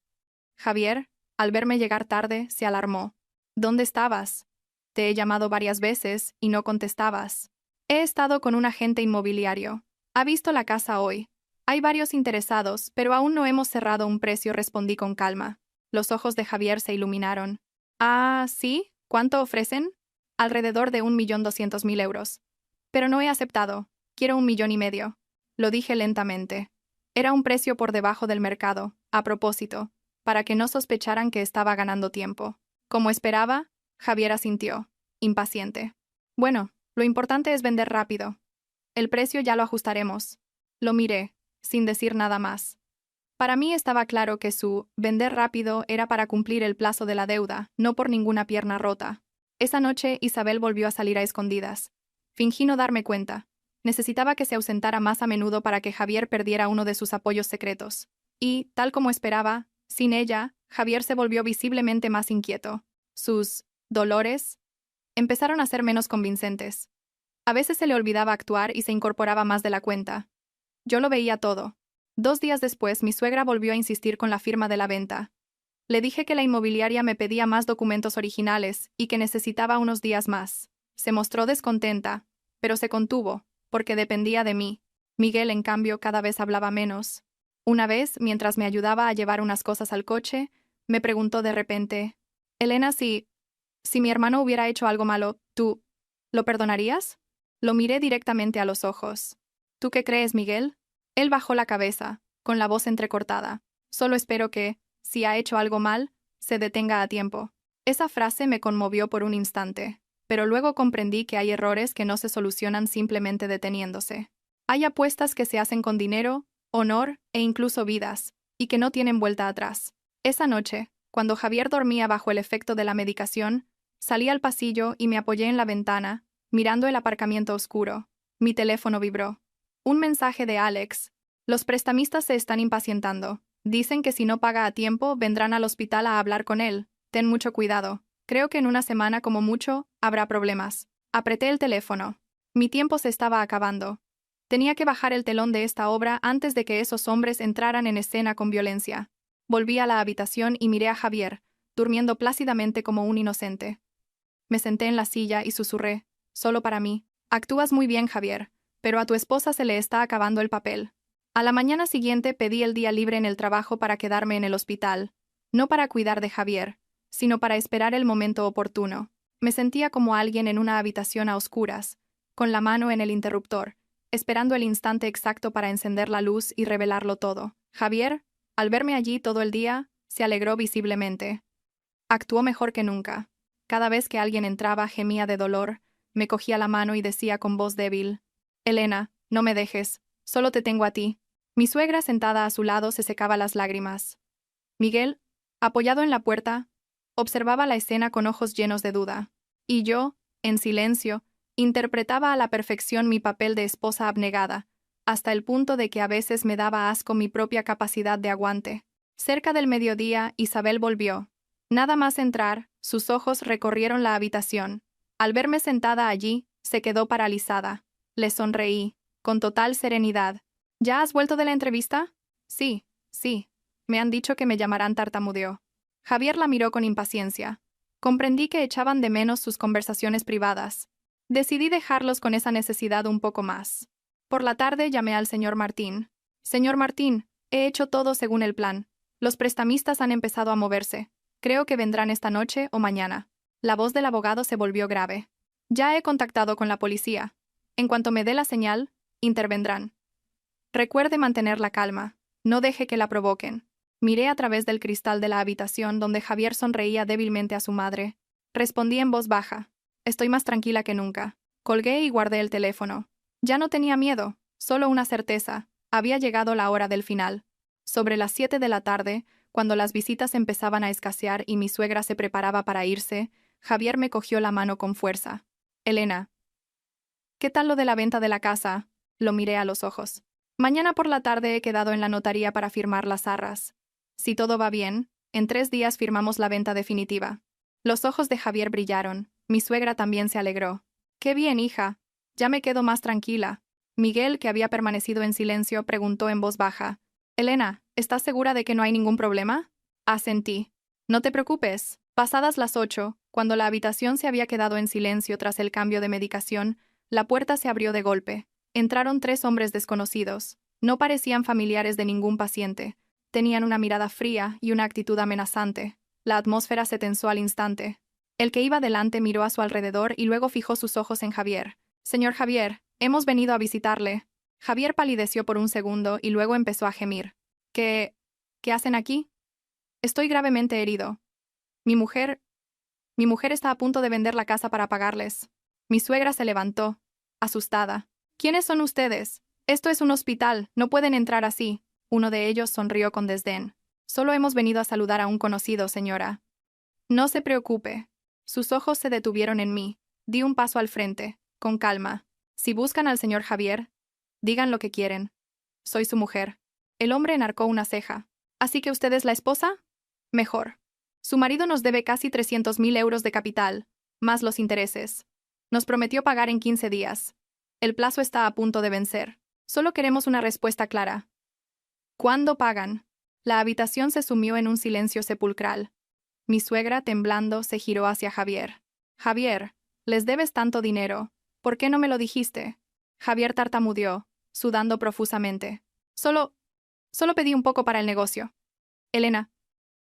Javier, al verme llegar tarde, se alarmó. ¿Dónde estabas? Te he llamado varias veces y no contestabas. He estado con un agente inmobiliario. Ha visto la casa hoy. Hay varios interesados, pero aún no hemos cerrado un precio, respondí con calma. Los ojos de Javier se iluminaron. Ah, ¿sí? ¿Cuánto ofrecen? Alrededor de 1.200.000 euros. Pero no he aceptado. Quiero 1,5 millones. Lo dije lentamente. Era un precio por debajo del mercado, a propósito, para que no sospecharan que estaba ganando tiempo. Como esperaba, Javier asintió, impaciente. Bueno, lo importante es vender rápido. El precio ya lo ajustaremos. Lo miré, sin decir nada más. Para mí estaba claro que su vender rápido era para cumplir el plazo de la deuda, no por ninguna pierna rota. Esa noche Isabel volvió a salir a escondidas. Fingí no darme cuenta. Necesitaba que se ausentara más a menudo para que Javier perdiera uno de sus apoyos secretos. Y, tal como esperaba, sin ella, Javier se volvió visiblemente más inquieto. Sus dolores empezaron a ser menos convincentes. A veces se le olvidaba actuar y se incorporaba más de la cuenta. Yo lo veía todo. 2 días después, mi suegra volvió a insistir con la firma de la venta. Le dije que la inmobiliaria me pedía más documentos originales y que necesitaba unos días más. Se mostró descontenta, pero se contuvo, porque dependía de mí. Miguel, en cambio, cada vez hablaba menos. Una vez, mientras me ayudaba a llevar unas cosas al coche, me preguntó de repente: Elena, si mi hermano hubiera hecho algo malo, ¿tú lo perdonarías? Lo miré directamente a los ojos. ¿Tú qué crees, Miguel? Él bajó la cabeza, con la voz entrecortada. Solo espero que, si ha hecho algo mal, se detenga a tiempo. Esa frase me conmovió por un instante, pero luego comprendí que hay errores que no se solucionan simplemente deteniéndose. Hay apuestas que se hacen con dinero, honor e incluso vidas, y que no tienen vuelta atrás. Esa noche, cuando Javier dormía bajo el efecto de la medicación, salí al pasillo y me apoyé en la ventana, mirando el aparcamiento oscuro. Mi teléfono vibró. Un mensaje de Alex. Los prestamistas se están impacientando. Dicen que si no paga a tiempo, vendrán al hospital a hablar con él. Ten mucho cuidado. Creo que en una semana como mucho, habrá problemas. Apreté el teléfono. Mi tiempo se estaba acabando. Tenía que bajar el telón de esta obra antes de que esos hombres entraran en escena con violencia. Volví a la habitación y miré a Javier, durmiendo plácidamente como un inocente. Me senté en la silla y susurré, solo para mí. Actúas muy bien, Javier, pero a tu esposa se le está acabando el papel. A la mañana siguiente pedí el día libre en el trabajo para quedarme en el hospital, no para cuidar de Javier, sino para esperar el momento oportuno. Me sentía como alguien en una habitación a oscuras, con la mano en el interruptor, esperando el instante exacto para encender la luz y revelarlo todo. Javier, al verme allí todo el día, se alegró visiblemente. Actuó mejor que nunca. Cada vez que alguien entraba gemía de dolor, me cogía la mano y decía con voz débil, «Elena, no me dejes, solo te tengo a ti». Mi suegra sentada a su lado se secaba las lágrimas. Miguel, apoyado en la puerta, observaba la escena con ojos llenos de duda. Y yo, en silencio, interpretaba a la perfección mi papel de esposa abnegada, hasta el punto de que a veces me daba asco mi propia capacidad de aguante. Cerca del mediodía, Isabel volvió. Nada más entrar, sus ojos recorrieron la habitación. Al verme sentada allí, se quedó paralizada. Le sonreí, con total serenidad. ¿Ya has vuelto de la entrevista? Sí, sí. Me han dicho que me llamarán, tartamudeó. Javier la miró con impaciencia. Comprendí que echaban de menos sus conversaciones privadas. Decidí dejarlos con esa necesidad un poco más. Por la tarde llamé al señor Martín. Señor Martín, he hecho todo según el plan. Los prestamistas han empezado a moverse. Creo que vendrán esta noche o mañana. La voz del abogado se volvió grave. Ya he contactado con la policía. En cuanto me dé la señal, intervendrán. Recuerde mantener la calma. No deje que la provoquen. Miré a través del cristal de la habitación donde Javier sonreía débilmente a su madre. Respondí en voz baja. Estoy más tranquila que nunca. Colgué y guardé el teléfono. Ya no tenía miedo, solo una certeza. Había llegado la hora del final. Sobre las 7 de la tarde, cuando las visitas empezaban a escasear y mi suegra se preparaba para irse, Javier me cogió la mano con fuerza. Elena. ¿Qué tal lo de la venta de la casa? Lo miré a los ojos. Mañana por la tarde he quedado en la notaría para firmar las arras. Si todo va bien, en 3 días firmamos la venta definitiva. Los ojos de Javier brillaron. Mi suegra también se alegró. «Qué bien, hija. Ya me quedo más tranquila». Miguel, que había permanecido en silencio, preguntó en voz baja. «Elena, ¿estás segura de que no hay ningún problema?» Asentí. «No te preocupes». Pasadas las 8, cuando la habitación se había quedado en silencio tras el cambio de medicación, la puerta se abrió de golpe. Entraron 3 hombres desconocidos. No parecían familiares de ningún paciente. Tenían una mirada fría y una actitud amenazante. La atmósfera se tensó al instante. El que iba delante miró a su alrededor y luego fijó sus ojos en Javier. «Señor Javier, hemos venido a visitarle». Javier palideció por un segundo y luego empezó a gemir. ¿Qué hacen aquí? Estoy gravemente herido. Mi mujer está a punto de vender la casa para pagarles. Mi suegra se levantó, asustada. ¿Quiénes son ustedes? Esto es un hospital, no pueden entrar así. Uno de ellos sonrió con desdén. Solo hemos venido a saludar a un conocido, señora. No se preocupe. Sus ojos se detuvieron en mí. Di un paso al frente, con calma. Si buscan al señor Javier, digan lo que quieren. Soy su mujer. El hombre enarcó una ceja. ¿Así que usted es la esposa? Mejor. Su marido nos debe casi 300.000 euros de capital, más los intereses. Nos prometió pagar en 15 días. El plazo está a punto de vencer. Solo queremos una respuesta clara. ¿Cuándo pagan? La habitación se sumió en un silencio sepulcral. Mi suegra, temblando, se giró hacia Javier. «Javier, les debes tanto dinero. ¿Por qué no me lo dijiste?» Javier tartamudeó, sudando profusamente. Solo pedí un poco para el negocio. Elena,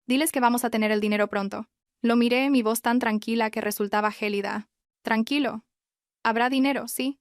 diles que vamos a tener el dinero pronto». Lo miré, mi voz tan tranquila que resultaba gélida. «Tranquilo. Habrá dinero, sí.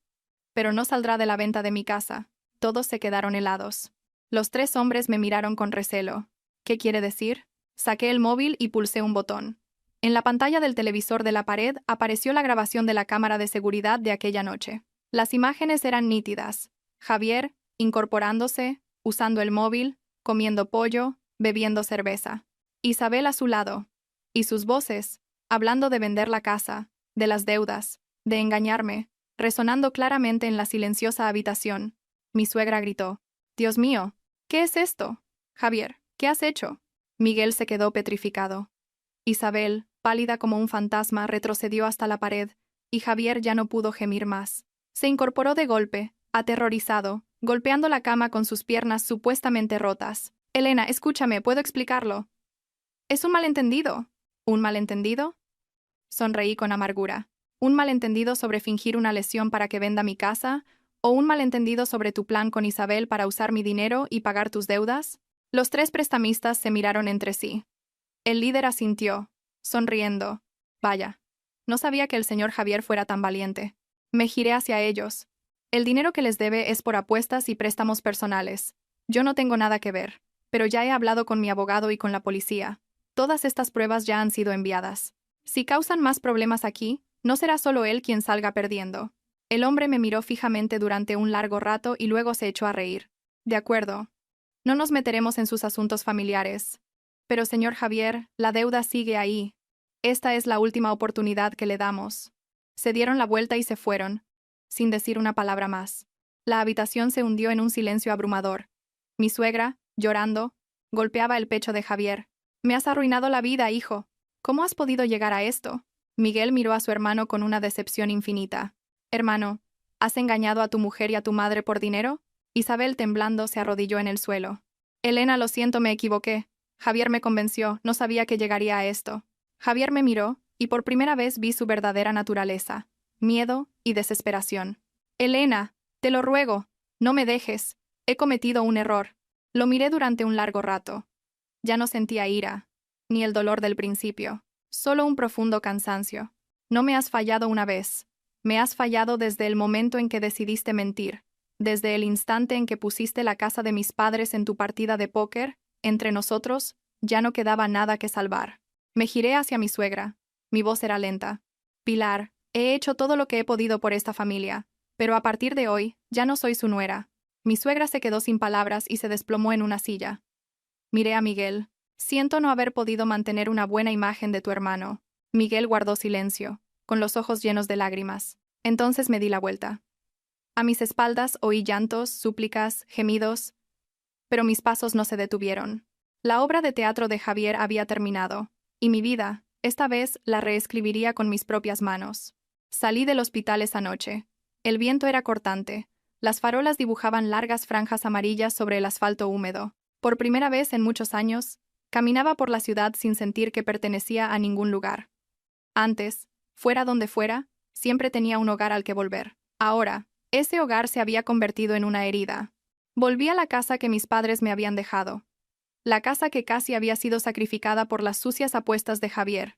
Pero no saldrá de la venta de mi casa». Todos se quedaron helados. Los 3 hombres me miraron con recelo. ¿Qué quiere decir? Saqué el móvil y pulsé un botón. En la pantalla del televisor de la pared apareció la grabación de la cámara de seguridad de aquella noche. Las imágenes eran nítidas. Javier, incorporándose, usando el móvil, comiendo pollo, bebiendo cerveza. Isabel a su lado. Y sus voces, hablando de vender la casa, de las deudas, de engañarme, resonando claramente en la silenciosa habitación. Mi suegra gritó: «Dios mío, ¿qué es esto? Javier, ¿qué has hecho?». Miguel se quedó petrificado. Isabel, pálida como un fantasma, retrocedió hasta la pared, y Javier ya no pudo gemir más. Se incorporó de golpe, aterrorizado, golpeando la cama con sus piernas supuestamente rotas. «Elena, escúchame, puedo explicarlo». «Es un malentendido». «¿Un malentendido?». Sonreí con amargura. ¿Un malentendido sobre fingir una lesión para que venda mi casa? ¿O un malentendido sobre tu plan con Isabel para usar mi dinero y pagar tus deudas? Los tres prestamistas se miraron entre sí. El líder asintió, sonriendo. Vaya, no sabía que el señor Javier fuera tan valiente. Me giré hacia ellos. El dinero que les debe es por apuestas y préstamos personales. Yo no tengo nada que ver, pero ya he hablado con mi abogado y con la policía. Todas estas pruebas ya han sido enviadas. Si causan más problemas aquí, no será solo él quien salga perdiendo. El hombre me miró fijamente durante un largo rato y luego se echó a reír. De acuerdo. No nos meteremos en sus asuntos familiares. Pero, señor Javier, la deuda sigue ahí. Esta es la última oportunidad que le damos. Se dieron la vuelta y se fueron, sin decir una palabra más. La habitación se hundió en un silencio abrumador. Mi suegra, llorando, golpeaba el pecho de Javier. «Me has arruinado la vida, hijo. ¿Cómo has podido llegar a esto?». Miguel miró a su hermano con una decepción infinita. «Hermano, ¿has engañado a tu mujer y a tu madre por dinero?». Isabel, temblando, se arrodilló en el suelo. «Elena, lo siento, me equivoqué. Javier me convenció, no sabía que llegaría a esto». Javier me miró, y por primera vez vi su verdadera naturaleza: miedo y desesperación. «Elena, te lo ruego, no me dejes. He cometido un error». Lo miré durante un largo rato. Ya no sentía ira, ni el dolor del principio, solo un profundo cansancio. «No me has fallado una vez. Me has fallado desde el momento en que decidiste mentir, desde el instante en que pusiste la casa de mis padres en tu partida de póker. Entre nosotros, ya no quedaba nada que salvar». Me giré hacia mi suegra. Mi voz era lenta. «Pilar, he hecho todo lo que he podido por esta familia, pero a partir de hoy, ya no soy su nuera». Mi suegra se quedó sin palabras y se desplomó en una silla. Miré a Miguel. «Siento no haber podido mantener una buena imagen de tu hermano». Miguel guardó silencio, con los ojos llenos de lágrimas. Entonces me di la vuelta. A mis espaldas oí llantos, súplicas, gemidos, pero mis pasos no se detuvieron. La obra de teatro de Javier había terminado, y mi vida, esta vez, la reescribiría con mis propias manos. Salí del hospital esa noche. El viento era cortante. Las farolas dibujaban largas franjas amarillas sobre el asfalto húmedo. Por primera vez en muchos años, caminaba por la ciudad sin sentir que pertenecía a ningún lugar. Antes, fuera donde fuera, siempre tenía un hogar al que volver. Ahora, ese hogar se había convertido en una herida. Volví a la casa que mis padres me habían dejado. La casa que casi había sido sacrificada por las sucias apuestas de Javier.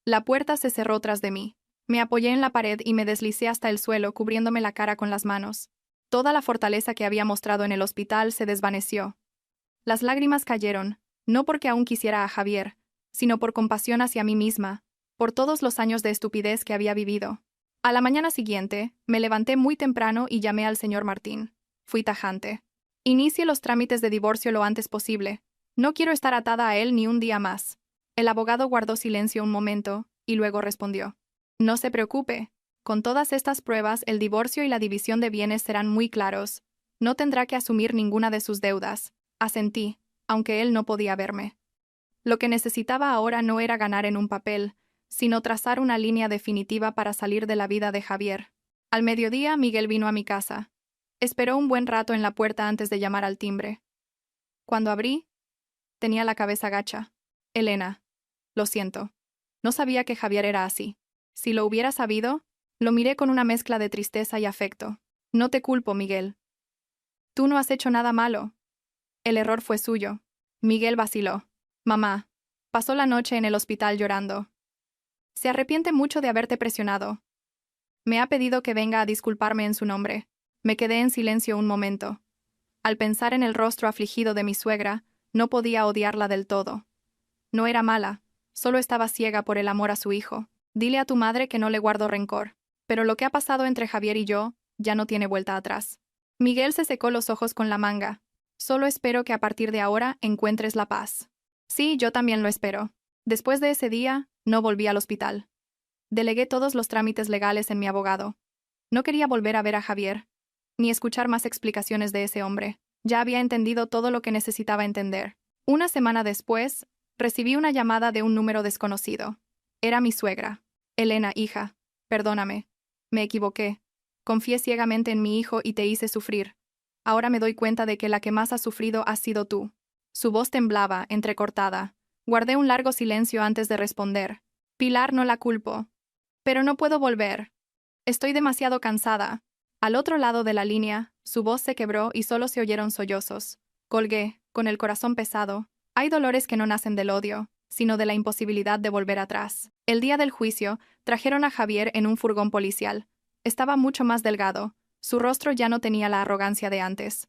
La puerta se cerró tras de mí. Me apoyé en la pared y me deslicé hasta el suelo, cubriéndome la cara con las manos. Toda la fortaleza que había mostrado en el hospital se desvaneció. Las lágrimas cayeron, no porque aún quisiera a Javier, sino por compasión hacia mí misma, por todos los años de estupidez que había vivido. A la mañana siguiente, me levanté muy temprano y llamé al señor Martín. Fui tajante. «Inicie los trámites de divorcio lo antes posible. No quiero estar atada a él ni un día más». El abogado guardó silencio un momento, y luego respondió: «No se preocupe. Con todas estas pruebas, el divorcio y la división de bienes serán muy claros. No tendrá que asumir ninguna de sus deudas». Asentí, aunque él no podía verme. Lo que necesitaba ahora no era ganar en un papel, sino trazar una línea definitiva para salir de la vida de Javier. Al mediodía, Miguel vino a mi casa. Esperó un buen rato en la puerta antes de llamar al timbre. Cuando abrí, tenía la cabeza gacha. «Elena, lo siento. No sabía que Javier era así. Si lo hubiera sabido», lo miré con una mezcla de tristeza y afecto. «No te culpo, Miguel. Tú no has hecho nada malo. El error fue suyo». Miguel vaciló. «Mamá, pasó la noche en el hospital llorando. Se arrepiente mucho de haberte presionado. Me ha pedido que venga a disculparme en su nombre». Me quedé en silencio un momento. Al pensar en el rostro afligido de mi suegra, no podía odiarla del todo. No era mala, solo estaba ciega por el amor a su hijo. «Dile a tu madre que no le guardo rencor. Pero lo que ha pasado entre Javier y yo, ya no tiene vuelta atrás». Miguel se secó los ojos con la manga. Solo espero que a partir de ahora encuentres la paz. Sí, yo también lo espero. Después de ese día, no volví al hospital. Delegué todos los trámites legales en mi abogado. No quería volver a ver a Javier, ni escuchar más explicaciones de ese hombre. Ya había entendido todo lo que necesitaba entender. Una semana después, recibí una llamada de un número desconocido. Era mi suegra. Elena, hija, perdóname. Me equivoqué. Confié ciegamente en mi hijo y te hice sufrir. Ahora me doy cuenta de que la que más has sufrido has sido tú. Su voz temblaba, entrecortada. Guardé un largo silencio antes de responder. Pilar, no la culpo. Pero no puedo volver. Estoy demasiado cansada. Al otro lado de la línea, su voz se quebró y solo se oyeron sollozos. Colgué, con el corazón pesado. Hay dolores que no nacen del odio, sino de la imposibilidad de volver atrás. El día del juicio, trajeron a Javier en un furgón policial. Estaba mucho más delgado. Su rostro ya no tenía la arrogancia de antes.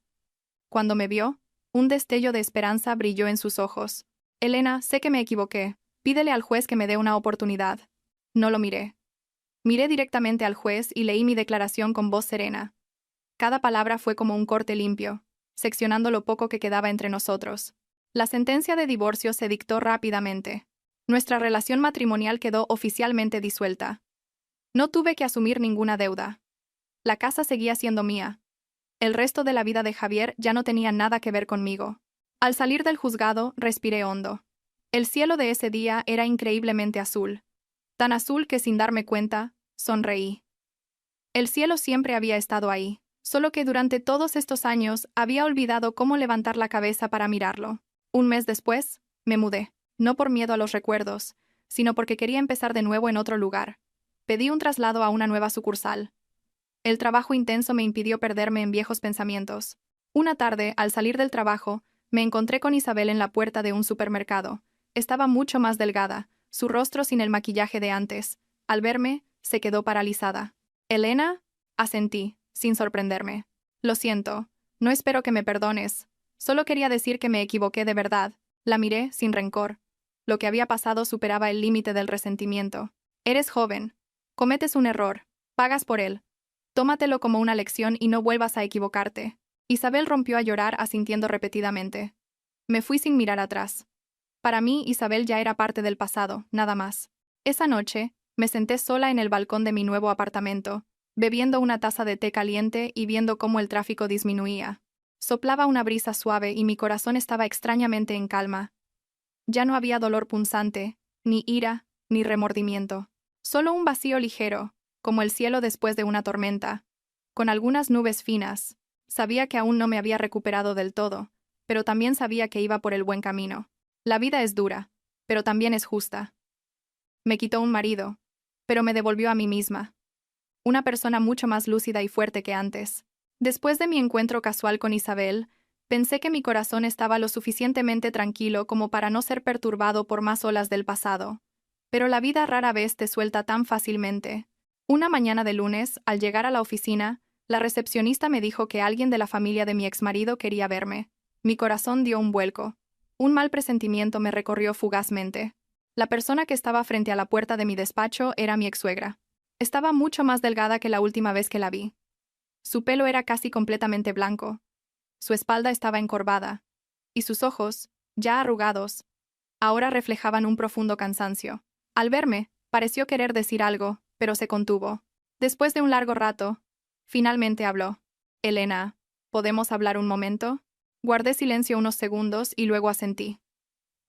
Cuando me vio, un destello de esperanza brilló en sus ojos. Elena, sé que me equivoqué. Pídele al juez que me dé una oportunidad. No lo miré. Miré directamente al juez y leí mi declaración con voz serena. Cada palabra fue como un corte limpio, seccionando lo poco que quedaba entre nosotros. La sentencia de divorcio se dictó rápidamente. Nuestra relación matrimonial quedó oficialmente disuelta. No tuve que asumir ninguna deuda. La casa seguía siendo mía. El resto de la vida de Javier ya no tenía nada que ver conmigo. Al salir del juzgado, respiré hondo. El cielo de ese día era increíblemente azul. Tan azul que sin darme cuenta, sonreí. El cielo siempre había estado ahí, solo que durante todos estos años había olvidado cómo levantar la cabeza para mirarlo. Un mes después, me mudé, no por miedo a los recuerdos, sino porque quería empezar de nuevo en otro lugar. Pedí un traslado a una nueva sucursal. El trabajo intenso me impidió perderme en viejos pensamientos. Una tarde, al salir del trabajo, me encontré con Isabel en la puerta de un supermercado. Estaba mucho más delgada, su rostro sin el maquillaje de antes. Al verme, se quedó paralizada. «¿Elena?» asentí, sin sorprenderme. «Lo siento. No espero que me perdones. Solo quería decir que me equivoqué de verdad». La miré, sin rencor. Lo que había pasado superaba el límite del resentimiento. «Eres joven. Cometes un error. Pagas por él. Tómatelo como una lección y no vuelvas a equivocarte». Isabel rompió a llorar asintiendo repetidamente. Me fui sin mirar atrás. Para mí, Isabel ya era parte del pasado, nada más. Esa noche, me senté sola en el balcón de mi nuevo apartamento, bebiendo una taza de té caliente y viendo cómo el tráfico disminuía. Soplaba una brisa suave y mi corazón estaba extrañamente en calma. Ya no había dolor punzante, ni ira, ni remordimiento. Solo un vacío ligero, como el cielo después de una tormenta, con algunas nubes finas. Sabía que aún no me había recuperado del todo, pero también sabía que iba por el buen camino. La vida es dura, pero también es justa. Me quitó un marido, pero me devolvió a mí misma. Una persona mucho más lúcida y fuerte que antes. Después de mi encuentro casual con Isabel, pensé que mi corazón estaba lo suficientemente tranquilo como para no ser perturbado por más olas del pasado. Pero la vida rara vez te suelta tan fácilmente. Una mañana de lunes, al llegar a la oficina, la recepcionista me dijo que alguien de la familia de mi exmarido quería verme. Mi corazón dio un vuelco. Un mal presentimiento me recorrió fugazmente. La persona que estaba frente a la puerta de mi despacho era mi exsuegra. Estaba mucho más delgada que la última vez que la vi. Su pelo era casi completamente blanco. Su espalda estaba encorvada. Y sus ojos, ya arrugados, ahora reflejaban un profundo cansancio. Al verme, pareció querer decir algo, pero se contuvo. Después de un largo rato, finalmente habló. «Elena, ¿podemos hablar un momento?» Guardé silencio unos segundos y luego asentí.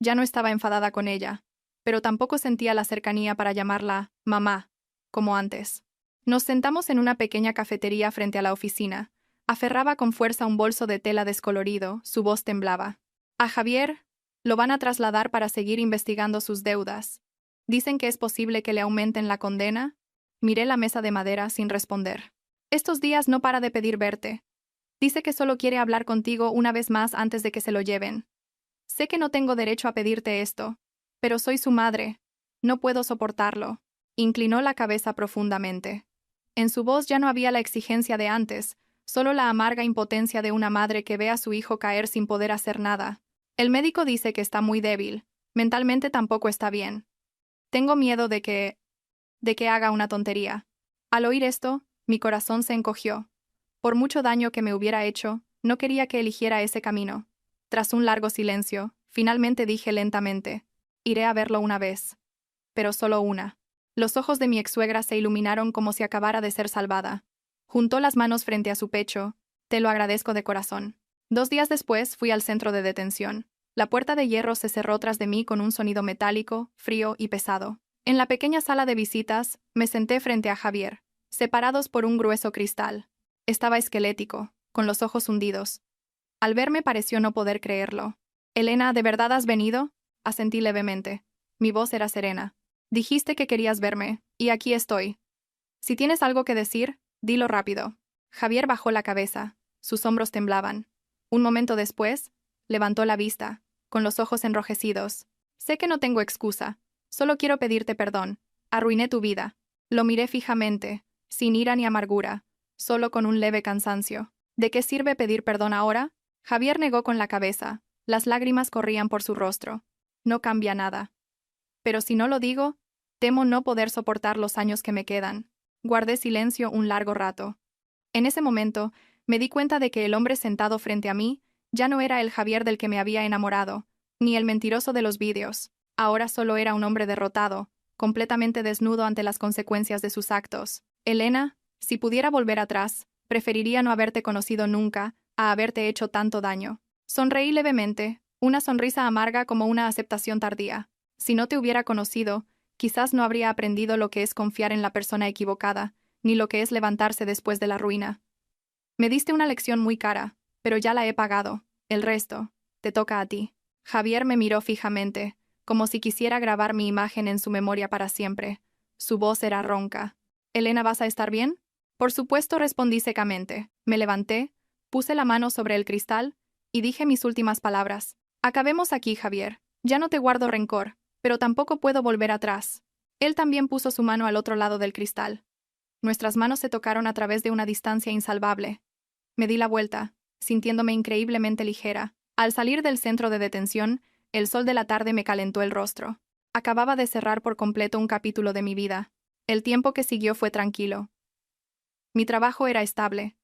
Ya no estaba enfadada con ella, pero tampoco sentía la cercanía para llamarla mamá, como antes. Nos sentamos en una pequeña cafetería frente a la oficina. Aferraba con fuerza un bolso de tela descolorido, su voz temblaba. A Javier lo van a trasladar para seguir investigando sus deudas. Dicen que es posible que le aumenten la condena. Miré la mesa de madera sin responder. Estos días no para de pedir verte. Dice que solo quiere hablar contigo una vez más antes de que se lo lleven. Sé que no tengo derecho a pedirte esto, pero soy su madre. No puedo soportarlo. Inclinó la cabeza profundamente. En su voz ya no había la exigencia de antes, solo la amarga impotencia de una madre que ve a su hijo caer sin poder hacer nada. El médico dice que está muy débil. Mentalmente tampoco está bien. Tengo miedo de que haga una tontería. Al oír esto, mi corazón se encogió. Por mucho daño que me hubiera hecho, No quería que eligiera ese camino. Tras un largo silencio, finalmente dije lentamente: iré a verlo una vez. Pero solo una. Los ojos de mi exsuegra se iluminaron como si acabara de ser salvada. Juntó las manos frente a su pecho. Te lo agradezco de corazón. 2 días después fui al centro de detención. La puerta de hierro se cerró tras de mí con un sonido metálico, frío y pesado. En la pequeña sala de visitas, me senté frente a Javier, separados por un grueso cristal. Estaba esquelético, con los ojos hundidos. Al verme pareció no poder creerlo. «Elena, ¿de verdad has venido?», asentí levemente. Mi voz era serena. «Dijiste que querías verme, y aquí estoy. Si tienes algo que decir, dilo rápido». Javier bajó la cabeza. Sus hombros temblaban. Un momento después, levantó la vista, con los ojos enrojecidos. «Sé que no tengo excusa. Solo quiero pedirte perdón. Arruiné tu vida». Lo miré fijamente, sin ira ni amargura, solo con un leve cansancio. «¿De qué sirve pedir perdón ahora?». Javier negó con la cabeza. Las lágrimas corrían por su rostro. «No cambia nada. Pero si no lo digo, temo no poder soportar los años que me quedan». Guardé silencio un largo rato. En ese momento, me di cuenta de que el hombre sentado frente a mí ya no era el Javier del que me había enamorado, ni el mentiroso de los vídeos. Ahora solo era un hombre derrotado, completamente desnudo ante las consecuencias de sus actos. «Elena, si pudiera volver atrás, preferiría no haberte conocido nunca a haberte hecho tanto daño». Sonreí levemente, una sonrisa amarga como una aceptación tardía. Si no te hubiera conocido, quizás no habría aprendido lo que es confiar en la persona equivocada, ni lo que es levantarse después de la ruina. Me diste una lección muy cara, pero ya la he pagado. El resto, te toca a ti. Javier me miró fijamente, como si quisiera grabar mi imagen en su memoria para siempre. Su voz era ronca. «Elena, ¿vas a estar bien?». Por supuesto, respondí secamente. Me levanté, puse la mano sobre el cristal y dije mis últimas palabras. «Acabemos aquí, Javier. Ya no te guardo rencor, pero tampoco puedo volver atrás». Él también puso su mano al otro lado del cristal. Nuestras manos se tocaron a través de una distancia insalvable. Me di la vuelta, sintiéndome increíblemente ligera. Al salir del centro de detención, el sol de la tarde me calentó el rostro. Acababa de cerrar por completo un capítulo de mi vida. El tiempo que siguió fue tranquilo. Mi trabajo era estable.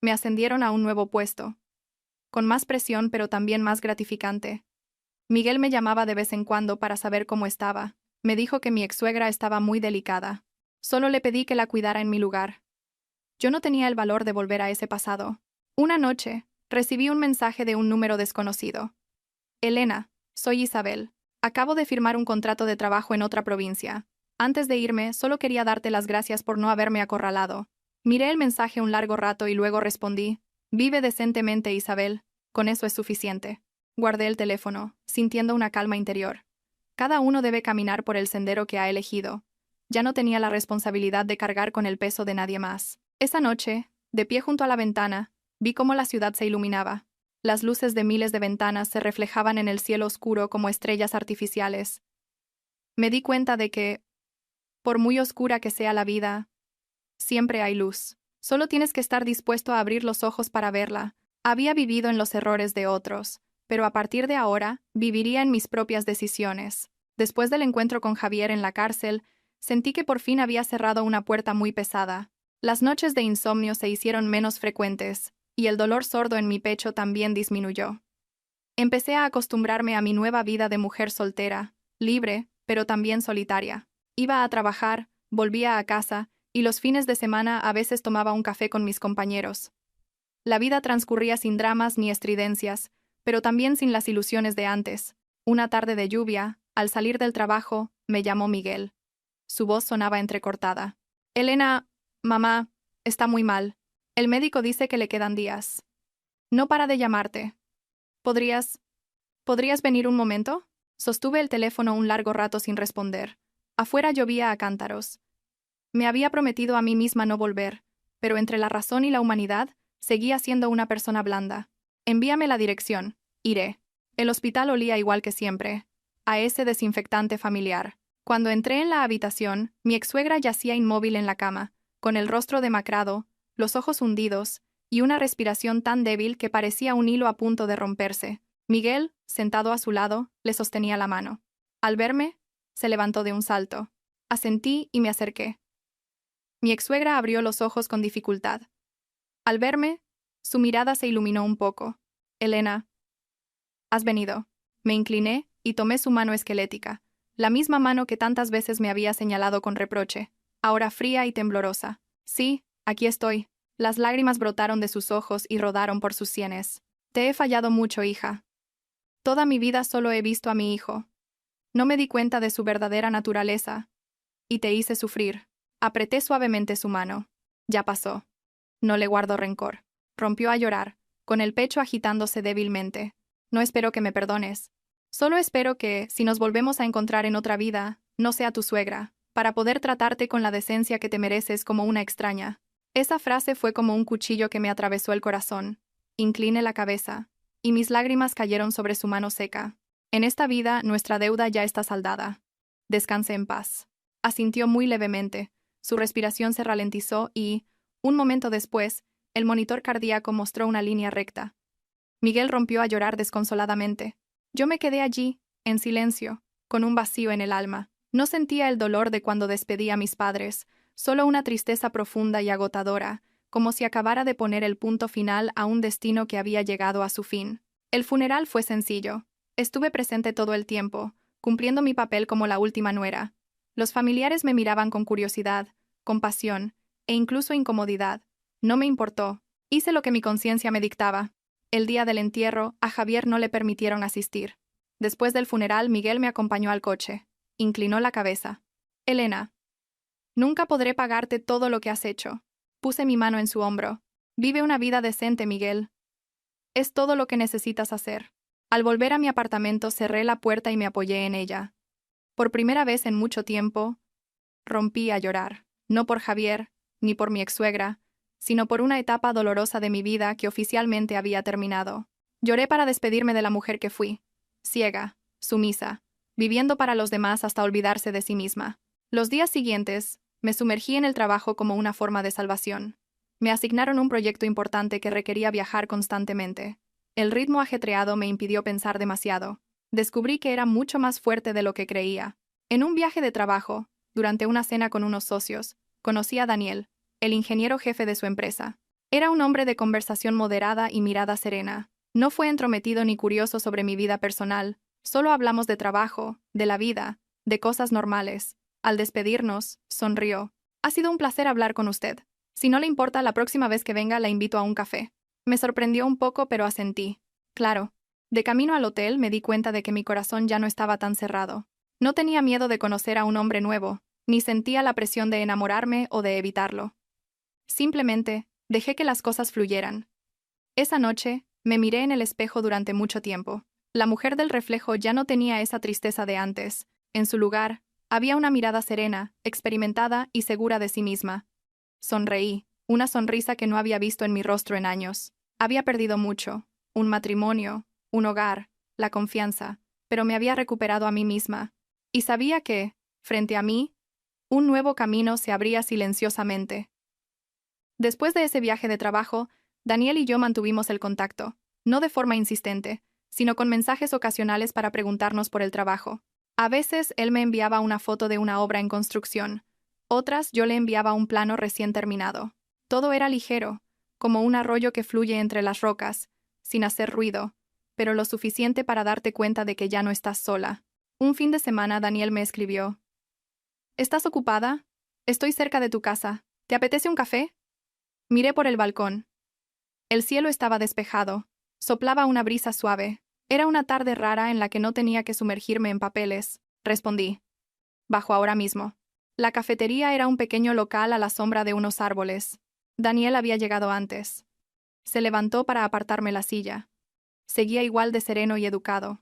Me ascendieron a un nuevo puesto, con más presión pero también más gratificante. Miguel me llamaba de vez en cuando para saber cómo estaba. Me dijo que mi exsuegra estaba muy delicada. Solo le pedí que la cuidara en mi lugar. Yo no tenía el valor de volver a ese pasado. Una noche, recibí un mensaje de un número desconocido. «Elena, soy Isabel. Acabo de firmar un contrato de trabajo en otra provincia. Antes de irme, solo quería darte las gracias por no haberme acorralado». Miré el mensaje un largo rato y luego respondí: «Vive decentemente, Isabel. Con eso es suficiente». Guardé el teléfono, sintiendo una calma interior. Cada uno debe caminar por el sendero que ha elegido. Ya no tenía la responsabilidad de cargar con el peso de nadie más. Esa noche, de pie junto a la ventana, vi cómo la ciudad se iluminaba. Las luces de miles de ventanas se reflejaban en el cielo oscuro como estrellas artificiales. Me di cuenta de que, por muy oscura que sea la vida, siempre hay luz. Solo tienes que estar dispuesto a abrir los ojos para verla. Había vivido en los errores de otros, pero a partir de ahora, viviría en mis propias decisiones. Después del encuentro con Javier en la cárcel, sentí que por fin había cerrado una puerta muy pesada. Las noches de insomnio se hicieron menos frecuentes, y el dolor sordo en mi pecho también disminuyó. Empecé a acostumbrarme a mi nueva vida de mujer soltera, libre, pero también solitaria. Iba a trabajar, volvía a casa, y los fines de semana a veces tomaba un café con mis compañeros. La vida transcurría sin dramas ni estridencias, pero también sin las ilusiones de antes. Una tarde de lluvia, al salir del trabajo, me llamó Miguel. Su voz sonaba entrecortada. «Elena, mamá, está muy mal. El médico dice que le quedan días. No para de llamarte. ¿Podrías venir un momento?». Sostuve el teléfono un largo rato sin responder. Afuera llovía a cántaros. Me había prometido a mí misma no volver, pero entre la razón y la humanidad, seguía siendo una persona blanda. «Envíame la dirección. Iré». El hospital olía igual que siempre, a ese desinfectante familiar. Cuando entré en la habitación, mi exsuegra yacía inmóvil en la cama, con el rostro demacrado, los ojos hundidos, y una respiración tan débil que parecía un hilo a punto de romperse. Miguel, sentado a su lado, le sostenía la mano. Al verme, se levantó de un salto. Asentí y me acerqué. Mi exsuegra abrió los ojos con dificultad. Al verme, Su mirada se iluminó un poco. Elena, has venido. Me incliné y tomé su mano esquelética, la misma mano que tantas veces me había señalado con reproche, ahora fría y temblorosa. Sí, aquí estoy. Las lágrimas brotaron de sus ojos y rodaron por sus sienes. Te he fallado mucho, hija. Toda mi vida solo he visto a mi hijo. No me di cuenta de su verdadera naturaleza. Y te hice sufrir. Apreté suavemente su mano. Ya pasó. No le guardo rencor. Rompió a llorar, con el pecho agitándose débilmente. No espero que me perdones. Solo espero que, si nos volvemos a encontrar en otra vida, no sea tu suegra, para poder tratarte con la decencia que te mereces como una extraña. Esa frase fue como un cuchillo que me atravesó el corazón. Incliné la cabeza, y mis lágrimas cayeron sobre su mano seca. En esta vida, nuestra deuda ya está saldada. Descanse en paz. Asintió muy levemente, su respiración se ralentizó y, un momento después, el monitor cardíaco mostró una línea recta. Miguel rompió a llorar desconsoladamente. Yo me quedé allí, en silencio, con un vacío en el alma. No sentía el dolor de cuando despedí a mis padres, solo una tristeza profunda y agotadora, como si acabara de poner el punto final a un destino que había llegado a su fin. El funeral fue sencillo. Estuve presente todo el tiempo, cumpliendo mi papel como la última nuera. Los familiares me miraban con curiosidad, compasión e incluso incomodidad. No me importó. Hice lo que mi conciencia me dictaba. El día del entierro, a Javier no le permitieron asistir. Después del funeral, Miguel me acompañó al coche. Inclinó la cabeza. Elena, nunca podré pagarte todo lo que has hecho. Puse mi mano en su hombro. Vive una vida decente, Miguel. Es todo lo que necesitas hacer. Al volver a mi apartamento, cerré la puerta y me apoyé en ella. Por primera vez en mucho tiempo, rompí a llorar. No por Javier, ni por mi ex-suegra, sino por una etapa dolorosa de mi vida que oficialmente había terminado. Lloré para despedirme de la mujer que fui, ciega, sumisa, viviendo para los demás hasta olvidarse de sí misma. Los días siguientes, me sumergí en el trabajo como una forma de salvación. Me asignaron un proyecto importante que requería viajar constantemente. El ritmo ajetreado me impidió pensar demasiado. Descubrí que era mucho más fuerte de lo que creía. En un viaje de trabajo, durante una cena con unos socios, conocí a Daniel, el ingeniero jefe de su empresa. Era un hombre de conversación moderada y mirada serena. No fue entrometido ni curioso sobre mi vida personal, solo hablamos de trabajo, de la vida, de cosas normales. Al despedirnos, sonrió. Ha sido un placer hablar con usted. Si no le importa, la próxima vez que venga la invito a un café. Me sorprendió un poco, pero asentí. Claro. De camino al hotel me di cuenta de que mi corazón ya no estaba tan cerrado. No tenía miedo de conocer a un hombre nuevo, ni sentía la presión de enamorarme o de evitarlo. Simplemente, dejé que las cosas fluyeran. Esa noche, me miré en el espejo durante mucho tiempo. La mujer del reflejo ya no tenía esa tristeza de antes. En su lugar, había una mirada serena, experimentada y segura de sí misma. Sonreí, una sonrisa que no había visto en mi rostro en años. Había perdido mucho, un matrimonio, un hogar, la confianza, pero me había recuperado a mí misma. Y sabía que, frente a mí, un nuevo camino se abría silenciosamente. Después de ese viaje de trabajo, Daniel y yo mantuvimos el contacto, no de forma insistente, sino con mensajes ocasionales para preguntarnos por el trabajo. A veces él me enviaba una foto de una obra en construcción, otras yo le enviaba un plano recién terminado. Todo era ligero, como un arroyo que fluye entre las rocas, sin hacer ruido, pero lo suficiente para darte cuenta de que ya no estás sola. Un fin de semana Daniel me escribió. ¿Estás ocupada? Estoy cerca de tu casa. ¿Te apetece un café? Miré por el balcón. El cielo estaba despejado. Soplaba una brisa suave. Era una tarde rara en la que no tenía que sumergirme en papeles. Respondí. Bajo ahora mismo. La cafetería era un pequeño local a la sombra de unos árboles. Daniel había llegado antes. Se levantó para apartarme la silla. Seguía igual de sereno y educado.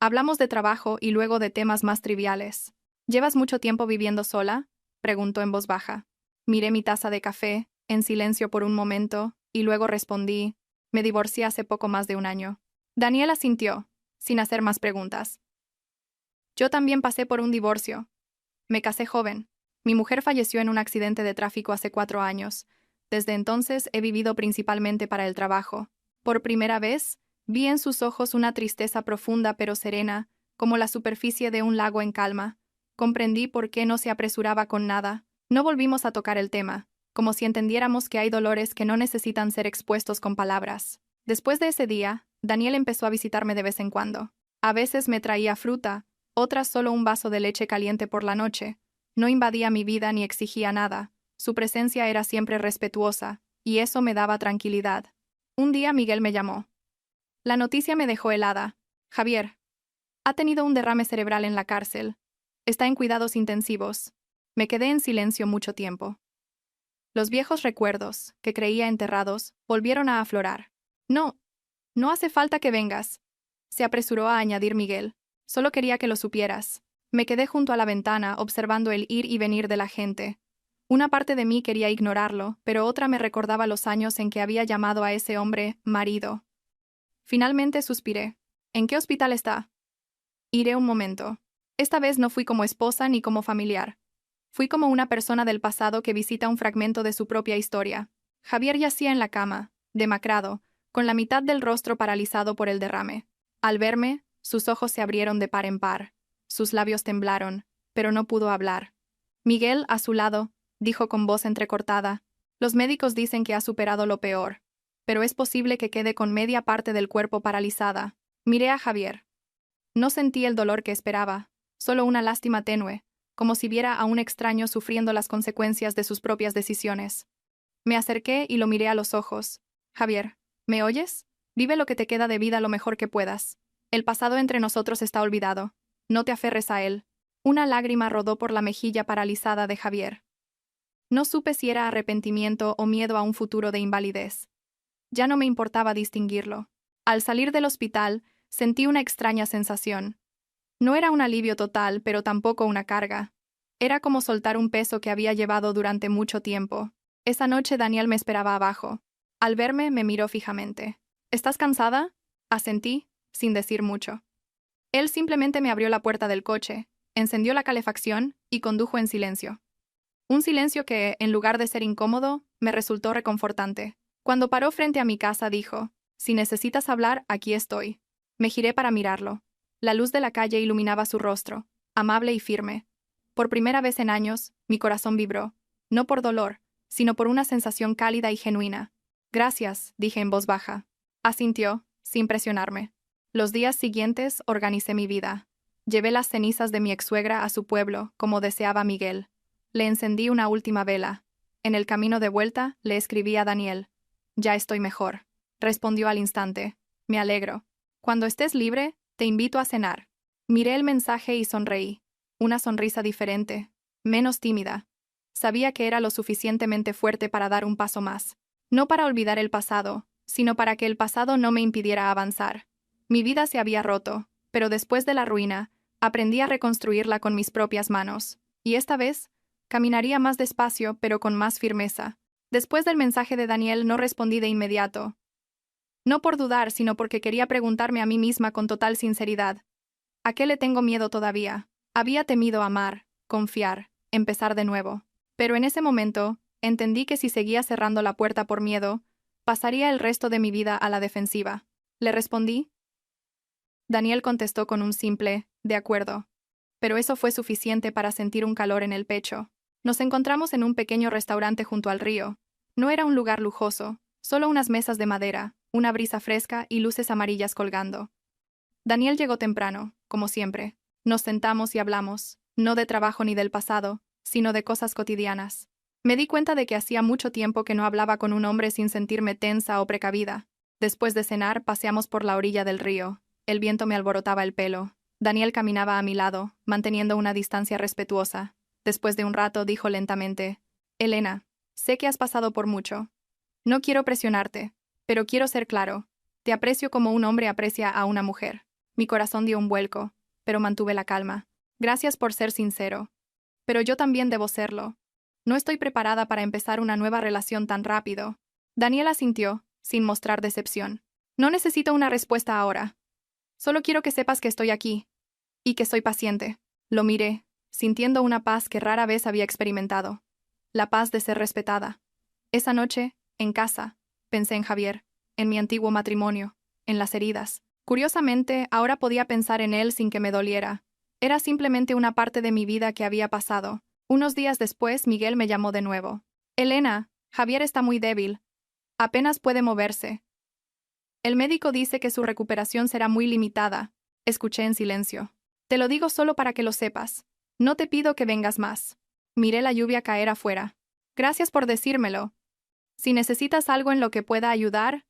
Hablamos de trabajo y luego de temas más triviales. ¿Llevas mucho tiempo viviendo sola?, preguntó en voz baja. Miré mi taza de café, en silencio por un momento, y luego respondí, me divorcié hace poco más de un año. Daniel asintió, sin hacer más preguntas. Yo también pasé por un divorcio. Me casé joven. Mi mujer falleció en un accidente de tráfico hace 4 años. Desde entonces he vivido principalmente para el trabajo. Por primera vez, vi en sus ojos una tristeza profunda pero serena, como la superficie de un lago en calma. Comprendí por qué no se apresuraba con nada. No volvimos a tocar el tema. como si entendiéramos que hay dolores que no necesitan ser expuestos con palabras. Después de ese día, Daniel empezó a visitarme de vez en cuando. A veces me traía fruta, otras solo un vaso de leche caliente por la noche. No invadía mi vida ni exigía nada. Su presencia era siempre respetuosa, y eso me daba tranquilidad. Un día Miguel me llamó. La noticia me dejó helada. Javier. Ha tenido un derrame cerebral en la cárcel. Está en cuidados intensivos. Me quedé en silencio mucho tiempo. Los viejos recuerdos, que creía enterrados, volvieron a aflorar. No, no hace falta que vengas, se apresuró a añadir Miguel. Solo quería que lo supieras. Me quedé junto a la ventana observando el ir y venir de la gente. Una parte de mí quería ignorarlo, pero otra me recordaba los años en que había llamado a ese hombre marido. Finalmente suspiré. ¿En qué hospital está? Iré un momento. Esta vez no fui como esposa ni como familiar. Fui como una persona del pasado que visita un fragmento de su propia historia. Javier yacía en la cama, demacrado, con la mitad del rostro paralizado por el derrame. Al verme, sus ojos se abrieron de par en par. Sus labios temblaron, pero no pudo hablar. Miguel, a su lado, dijo con voz entrecortada: «Los médicos dicen que ha superado lo peor, pero es posible que quede con media parte del cuerpo paralizada». Miré a Javier. No sentí el dolor que esperaba, solo una lástima tenue, como si viera a un extraño sufriendo las consecuencias de sus propias decisiones. Me acerqué y lo miré a los ojos. «Javier, ¿me oyes? Vive lo que te queda de vida lo mejor que puedas. El pasado entre nosotros está olvidado. No te aferres a él». Una lágrima rodó por la mejilla paralizada de Javier. No supe si era arrepentimiento o miedo a un futuro de invalidez. Ya no me importaba distinguirlo. Al salir del hospital, sentí una extraña sensación. No era un alivio total, pero tampoco una carga. Era como soltar un peso que había llevado durante mucho tiempo. Esa noche Daniel me esperaba abajo. Al verme, me miró fijamente. «¿Estás cansada?», asentí, sin decir mucho. Él simplemente me abrió la puerta del coche, encendió la calefacción y condujo en silencio. Un silencio que, en lugar de ser incómodo, me resultó reconfortante. Cuando paró frente a mi casa dijo: «Si necesitas hablar, aquí estoy». Me giré para mirarlo. La luz de la calle iluminaba su rostro, amable y firme. Por primera vez en años, mi corazón vibró, no por dolor, sino por una sensación cálida y genuina. «Gracias», dije en voz baja. Asintió, sin presionarme. Los días siguientes organicé mi vida. Llevé las cenizas de mi exsuegra a su pueblo, como deseaba Miguel. Le encendí una última vela. En el camino de vuelta, le escribí a Daniel. «Ya estoy mejor», respondió al instante. «Me alegro. Cuando estés libre, te invito a cenar». Miré el mensaje y sonreí. Una sonrisa diferente, menos tímida. Sabía que era lo suficientemente fuerte para dar un paso más. No para olvidar el pasado, sino para que el pasado no me impidiera avanzar. Mi vida se había roto, pero después de la ruina, aprendí a reconstruirla con mis propias manos. Y esta vez, caminaría más despacio, pero con más firmeza. Después del mensaje de Daniel no respondí de inmediato. No por dudar, sino porque quería preguntarme a mí misma con total sinceridad: ¿a qué le tengo miedo todavía? Había temido amar, confiar, empezar de nuevo. Pero en ese momento, entendí que si seguía cerrando la puerta por miedo, pasaría el resto de mi vida a la defensiva. Le respondí. Daniel contestó con un simple «de acuerdo». Pero eso fue suficiente para sentir un calor en el pecho. Nos encontramos en un pequeño restaurante junto al río. No era un lugar lujoso, solo unas mesas de madera, una brisa fresca y luces amarillas colgando. Daniel llegó temprano, como siempre. Nos sentamos y hablamos, no de trabajo ni del pasado, sino de cosas cotidianas. Me di cuenta de que hacía mucho tiempo que no hablaba con un hombre sin sentirme tensa o precavida. Después de cenar, paseamos por la orilla del río. El viento me alborotaba el pelo. Daniel caminaba a mi lado, manteniendo una distancia respetuosa. Después de un rato, dijo lentamente: «Elena, sé que has pasado por mucho. No quiero presionarte, pero quiero ser claro. Te aprecio como un hombre aprecia a una mujer». Mi corazón dio un vuelco, pero mantuve la calma. «Gracias por ser sincero. Pero yo también debo serlo. No estoy preparada para empezar una nueva relación tan rápido». Daniel asintió, sin mostrar decepción. «No necesito una respuesta ahora. Solo quiero que sepas que estoy aquí. Y que soy paciente». Lo miré, sintiendo una paz que rara vez había experimentado. La paz de ser respetada. Esa noche, en casa, pensé en Javier, en mi antiguo matrimonio, en las heridas. Curiosamente, ahora podía pensar en él sin que me doliera. Era simplemente una parte de mi vida que había pasado. Unos días después, Miguel me llamó de nuevo. Elena, Javier está muy débil. Apenas puede moverse. El médico dice que su recuperación será muy limitada. Escuché en silencio. Te lo digo solo para que lo sepas. No te pido que vengas más. Miré la lluvia caer afuera. Gracias por decírmelo. Si necesitas algo en lo que pueda ayudar,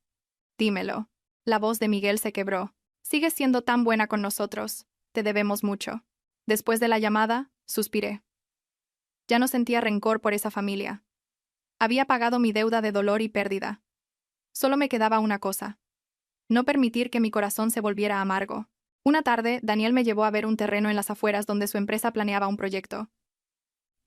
dímelo. La voz de Miguel se quebró. Sigues siendo tan buena con nosotros. Te debemos mucho. Después de la llamada, suspiré. Ya no sentía rencor por esa familia. Había pagado mi deuda de dolor y pérdida. Solo me quedaba una cosa. No permitir que mi corazón se volviera amargo. Una tarde, Daniel me llevó a ver un terreno en las afueras donde su empresa planeaba un proyecto.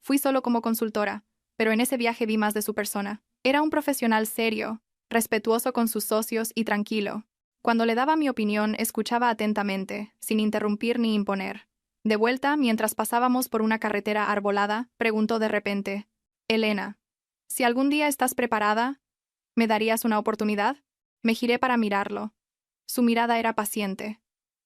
Fui solo como consultora, pero en ese viaje vi más de su persona. Era un profesional serio, respetuoso con sus socios y tranquilo. Cuando le daba mi opinión, escuchaba atentamente, sin interrumpir ni imponer. De vuelta, mientras pasábamos por una carretera arbolada, preguntó de repente: Elena, si algún día estás preparada, ¿me darías una oportunidad? Me giré para mirarlo. Su mirada era paciente,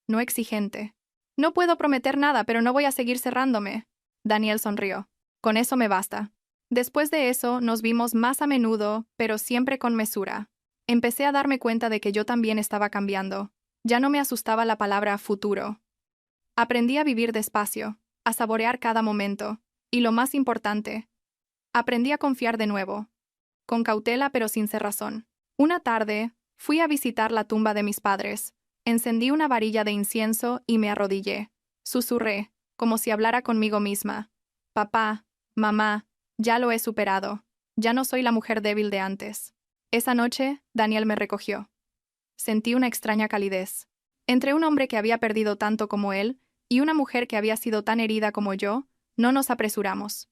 no exigente. No puedo prometer nada, pero no voy a seguir cerrándome. Daniel sonrió. Con eso me basta. Después de eso, nos vimos más a menudo, pero siempre con mesura. Empecé a darme cuenta de que yo también estaba cambiando. Ya no me asustaba la palabra futuro. Aprendí a vivir despacio, a saborear cada momento. Y lo más importante, aprendí a confiar de nuevo. Con cautela pero sin cerrazón. Una tarde, fui a visitar la tumba de mis padres. Encendí una varilla de incienso y me arrodillé. Susurré, como si hablara conmigo misma. Papá, mamá, ya lo he superado. Ya no soy la mujer débil de antes. Esa noche, Daniel me recogió. Sentí una extraña calidez. Entre un hombre que había perdido tanto como él y una mujer que había sido tan herida como yo, no nos apresuramos.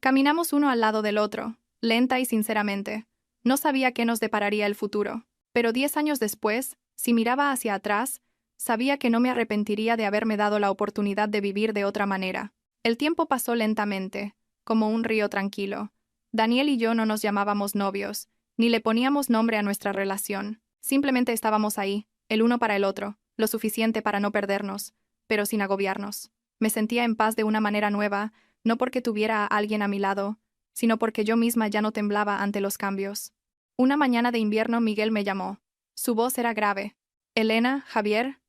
Caminamos uno al lado del otro, lenta y sinceramente. No sabía qué nos depararía el futuro, pero 10 años después, si miraba hacia atrás, sabía que no me arrepentiría de haberme dado la oportunidad de vivir de otra manera. El tiempo pasó lentamente, como un río tranquilo. Daniel y yo no nos llamábamos novios, ni le poníamos nombre a nuestra relación. Simplemente estábamos ahí, el uno para el otro, lo suficiente para no perdernos, pero sin agobiarnos. Me sentía en paz de una manera nueva, no porque tuviera a alguien a mi lado, sino porque yo misma ya no temblaba ante los cambios. Una mañana de invierno Miguel me llamó. Su voz era grave. Elena, Javier,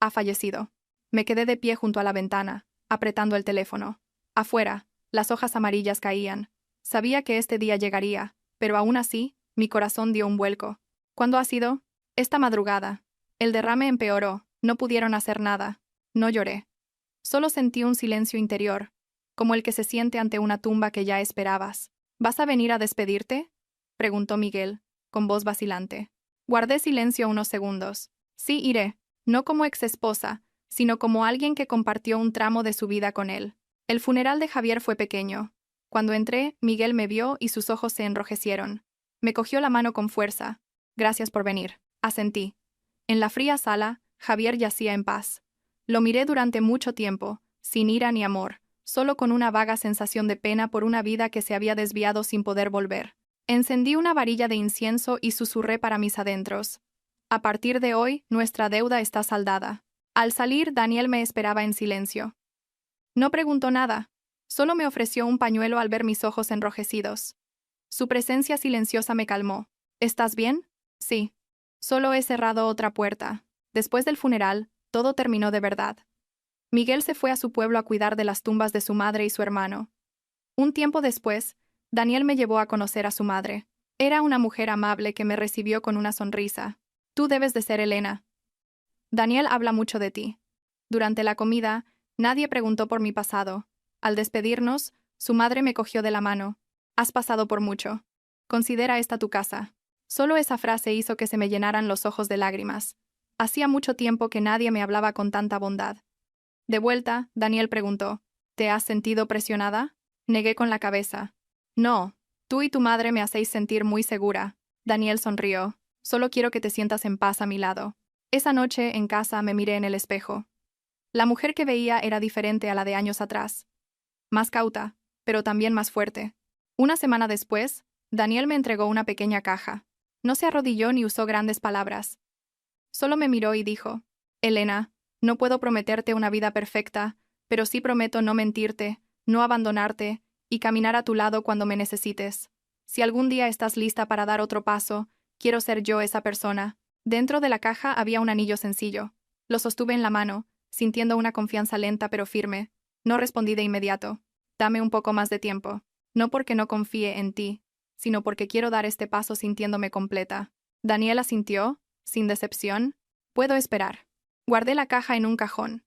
ha fallecido. Me quedé de pie junto a la ventana, apretando el teléfono. Afuera, las hojas amarillas caían. Sabía que este día llegaría, pero aún así, mi corazón dio un vuelco. ¿Cuándo ha sido? Esta madrugada. El derrame empeoró, no pudieron hacer nada. No lloré. Solo sentí un silencio interior, como el que se siente ante una tumba que ya esperabas. ¿Vas a venir a despedirte?, preguntó Miguel, con voz vacilante. Guardé silencio unos segundos. Sí, iré, no como exesposa, sino como alguien que compartió un tramo de su vida con él. El funeral de Javier fue pequeño. Cuando entré, Miguel me vio y sus ojos se enrojecieron. Me cogió la mano con fuerza. Gracias por venir, asentí. En la fría sala, Javier yacía en paz. Lo miré durante mucho tiempo, sin ira ni amor, solo con una vaga sensación de pena por una vida que se había desviado sin poder volver. Encendí una varilla de incienso y susurré para mis adentros. A partir de hoy, nuestra deuda está saldada. Al salir, Daniel me esperaba en silencio. No preguntó nada, solo me ofreció un pañuelo al ver mis ojos enrojecidos. Su presencia silenciosa me calmó. ¿Estás bien? Sí. Solo he cerrado otra puerta. Después del funeral, todo terminó de verdad. Miguel se fue a su pueblo a cuidar de las tumbas de su madre y su hermano. Un tiempo después, Daniel me llevó a conocer a su madre. Era una mujer amable que me recibió con una sonrisa. Tú debes de ser Elena. Daniel habla mucho de ti. Durante la comida, nadie preguntó por mi pasado. Al despedirnos, su madre me cogió de la mano. Has pasado por mucho. Considera esta tu casa. Solo esa frase hizo que se me llenaran los ojos de lágrimas. Hacía mucho tiempo que nadie me hablaba con tanta bondad. De vuelta, Daniel preguntó, ¿te has sentido presionada? Negué con la cabeza. No, tú y tu madre me hacéis sentir muy segura. Daniel sonrió. Solo quiero que te sientas en paz a mi lado. Esa noche, en casa, me miré en el espejo. La mujer que veía era diferente a la de años atrás. Más cauta, pero también más fuerte. Una semana después, Daniel me entregó una pequeña caja. No se arrodilló ni usó grandes palabras. Solo me miró y dijo, Elena, no puedo prometerte una vida perfecta, pero sí prometo no mentirte, no abandonarte, y caminar a tu lado cuando me necesites. Si algún día estás lista para dar otro paso, quiero ser yo esa persona. Dentro de la caja había un anillo sencillo. Lo sostuve en la mano, sintiendo una confianza lenta pero firme. No respondí de inmediato. Dame un poco más de tiempo. No porque no confíe en ti, sino porque quiero dar este paso sintiéndome completa. Daniel asintió, sin decepción. Puedo esperar. Guardé la caja en un cajón.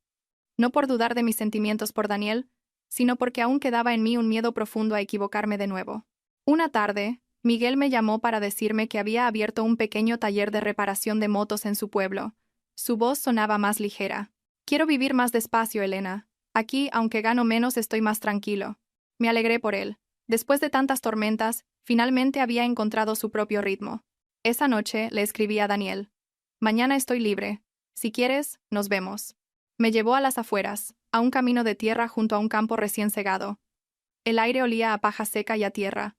No por dudar de mis sentimientos por Daniel, sino porque aún quedaba en mí un miedo profundo a equivocarme de nuevo. Una tarde, Miguel me llamó para decirme que había abierto un pequeño taller de reparación de motos en su pueblo. Su voz sonaba más ligera. Quiero vivir más despacio, Elena. Aquí, aunque gano menos, estoy más tranquilo. Me alegré por él. Después de tantas tormentas, finalmente había encontrado su propio ritmo. Esa noche le escribí a Daniel. Mañana estoy libre. Si quieres, nos vemos. Me llevó a las afueras, a un camino de tierra junto a un campo recién segado. El aire olía a paja seca y a tierra.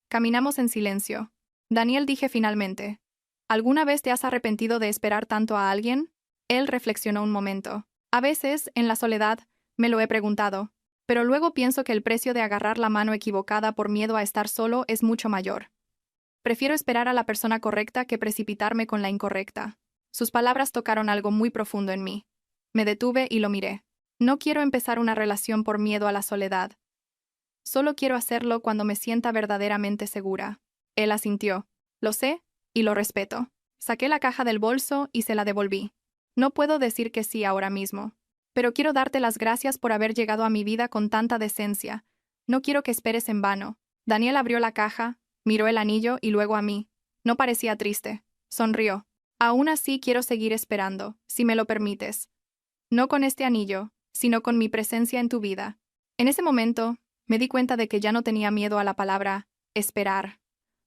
Caminamos en silencio. Daniel, dije finalmente. ¿Alguna vez te has arrepentido de esperar tanto a alguien? Él reflexionó un momento. A veces, en la soledad, me lo he preguntado, pero luego pienso que el precio de agarrar la mano equivocada por miedo a estar solo es mucho mayor. Prefiero esperar a la persona correcta que precipitarme con la incorrecta. Sus palabras tocaron algo muy profundo en mí. Me detuve y lo miré. No quiero empezar una relación por miedo a la soledad. Solo quiero hacerlo cuando me sienta verdaderamente segura. Él asintió. Lo sé, y lo respeto. Saqué la caja del bolso y se la devolví. No puedo decir que sí ahora mismo. Pero quiero darte las gracias por haber llegado a mi vida con tanta decencia. No quiero que esperes en vano. Daniel abrió la caja, miró el anillo y luego a mí. No parecía triste. Sonrió. Aún así quiero seguir esperando, si me lo permites. No con este anillo, sino con mi presencia en tu vida. En ese momento, me di cuenta de que ya no tenía miedo a la palabra esperar.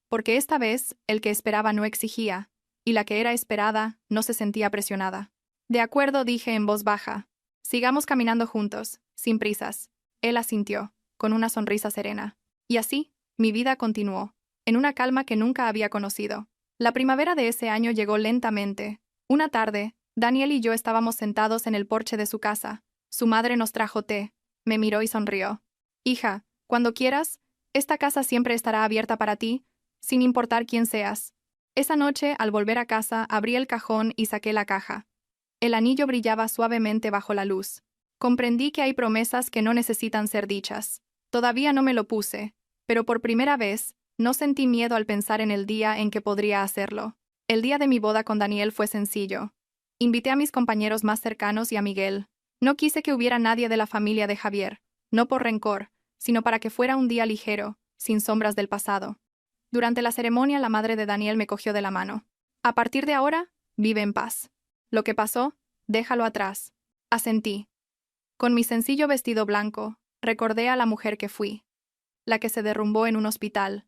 Porque esta vez, el que esperaba no exigía, y la que era esperada no se sentía presionada. De acuerdo, dije en voz baja. Sigamos caminando juntos, sin prisas. Él asintió, con una sonrisa serena. Y así, mi vida continuó, en una calma que nunca había conocido. La primavera de ese año llegó lentamente. Una tarde, Daniel y yo estábamos sentados en el porche de su casa. Su madre nos trajo té. Me miró y sonrió. Hija, cuando quieras, esta casa siempre estará abierta para ti, sin importar quién seas. Esa noche, al volver a casa, abrí el cajón y saqué la caja. El anillo brillaba suavemente bajo la luz. Comprendí que hay promesas que no necesitan ser dichas. Todavía no me lo puse, pero por primera vez, no sentí miedo al pensar en el día en que podría hacerlo. El día de mi boda con Daniel fue sencillo. Invité a mis compañeros más cercanos y a Miguel. No quise que hubiera nadie de la familia de Javier, no por rencor, sino para que fuera un día ligero, sin sombras del pasado. Durante la ceremonia, la madre de Daniel me cogió de la mano. A partir de ahora, vive en paz. Lo que pasó, déjalo atrás. Asentí. Con mi sencillo vestido blanco, recordé a la mujer que fui. La que se derrumbó en un hospital.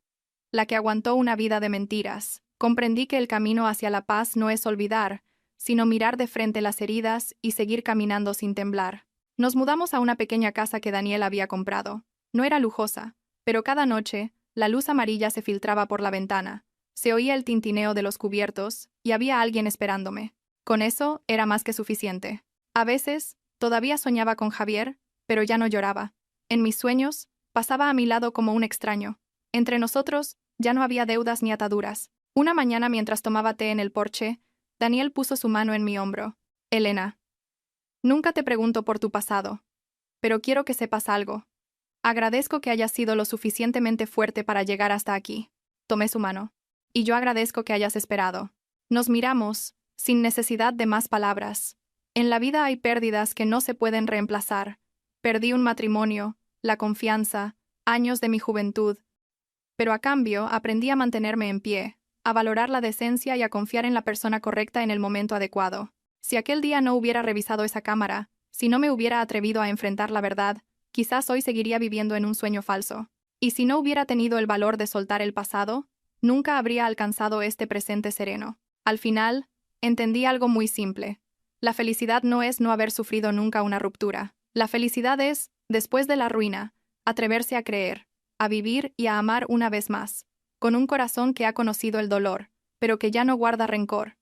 La que aguantó una vida de mentiras. Comprendí que el camino hacia la paz no es olvidar, sino mirar de frente las heridas y seguir caminando sin temblar. Nos mudamos a una pequeña casa que Daniel había comprado. No era lujosa, pero cada noche, la luz amarilla se filtraba por la ventana. Se oía el tintineo de los cubiertos, y había alguien esperándome. Con eso, era más que suficiente. A veces, todavía soñaba con Javier, pero ya no lloraba. En mis sueños, pasaba a mi lado como un extraño. Entre nosotros, ya no había deudas ni ataduras. Una mañana, mientras tomaba té en el porche, Daniel puso su mano en mi hombro. Elena. Nunca te pregunto por tu pasado, pero quiero que sepas algo. Agradezco que hayas sido lo suficientemente fuerte para llegar hasta aquí. Tomé su mano. Y yo agradezco que hayas esperado. Nos miramos, sin necesidad de más palabras. En la vida hay pérdidas que no se pueden reemplazar. Perdí un matrimonio, la confianza, años de mi juventud. Pero a cambio, aprendí a mantenerme en pie, a valorar la decencia y a confiar en la persona correcta en el momento adecuado. Si aquel día no hubiera revisado esa cámara, si no me hubiera atrevido a enfrentar la verdad, quizás hoy seguiría viviendo en un sueño falso. Y si no hubiera tenido el valor de soltar el pasado, nunca habría alcanzado este presente sereno. Al final, entendí algo muy simple. La felicidad no es no haber sufrido nunca una ruptura. La felicidad es, después de la ruina, atreverse a creer, a vivir y a amar una vez más, con un corazón que ha conocido el dolor, pero que ya no guarda rencor.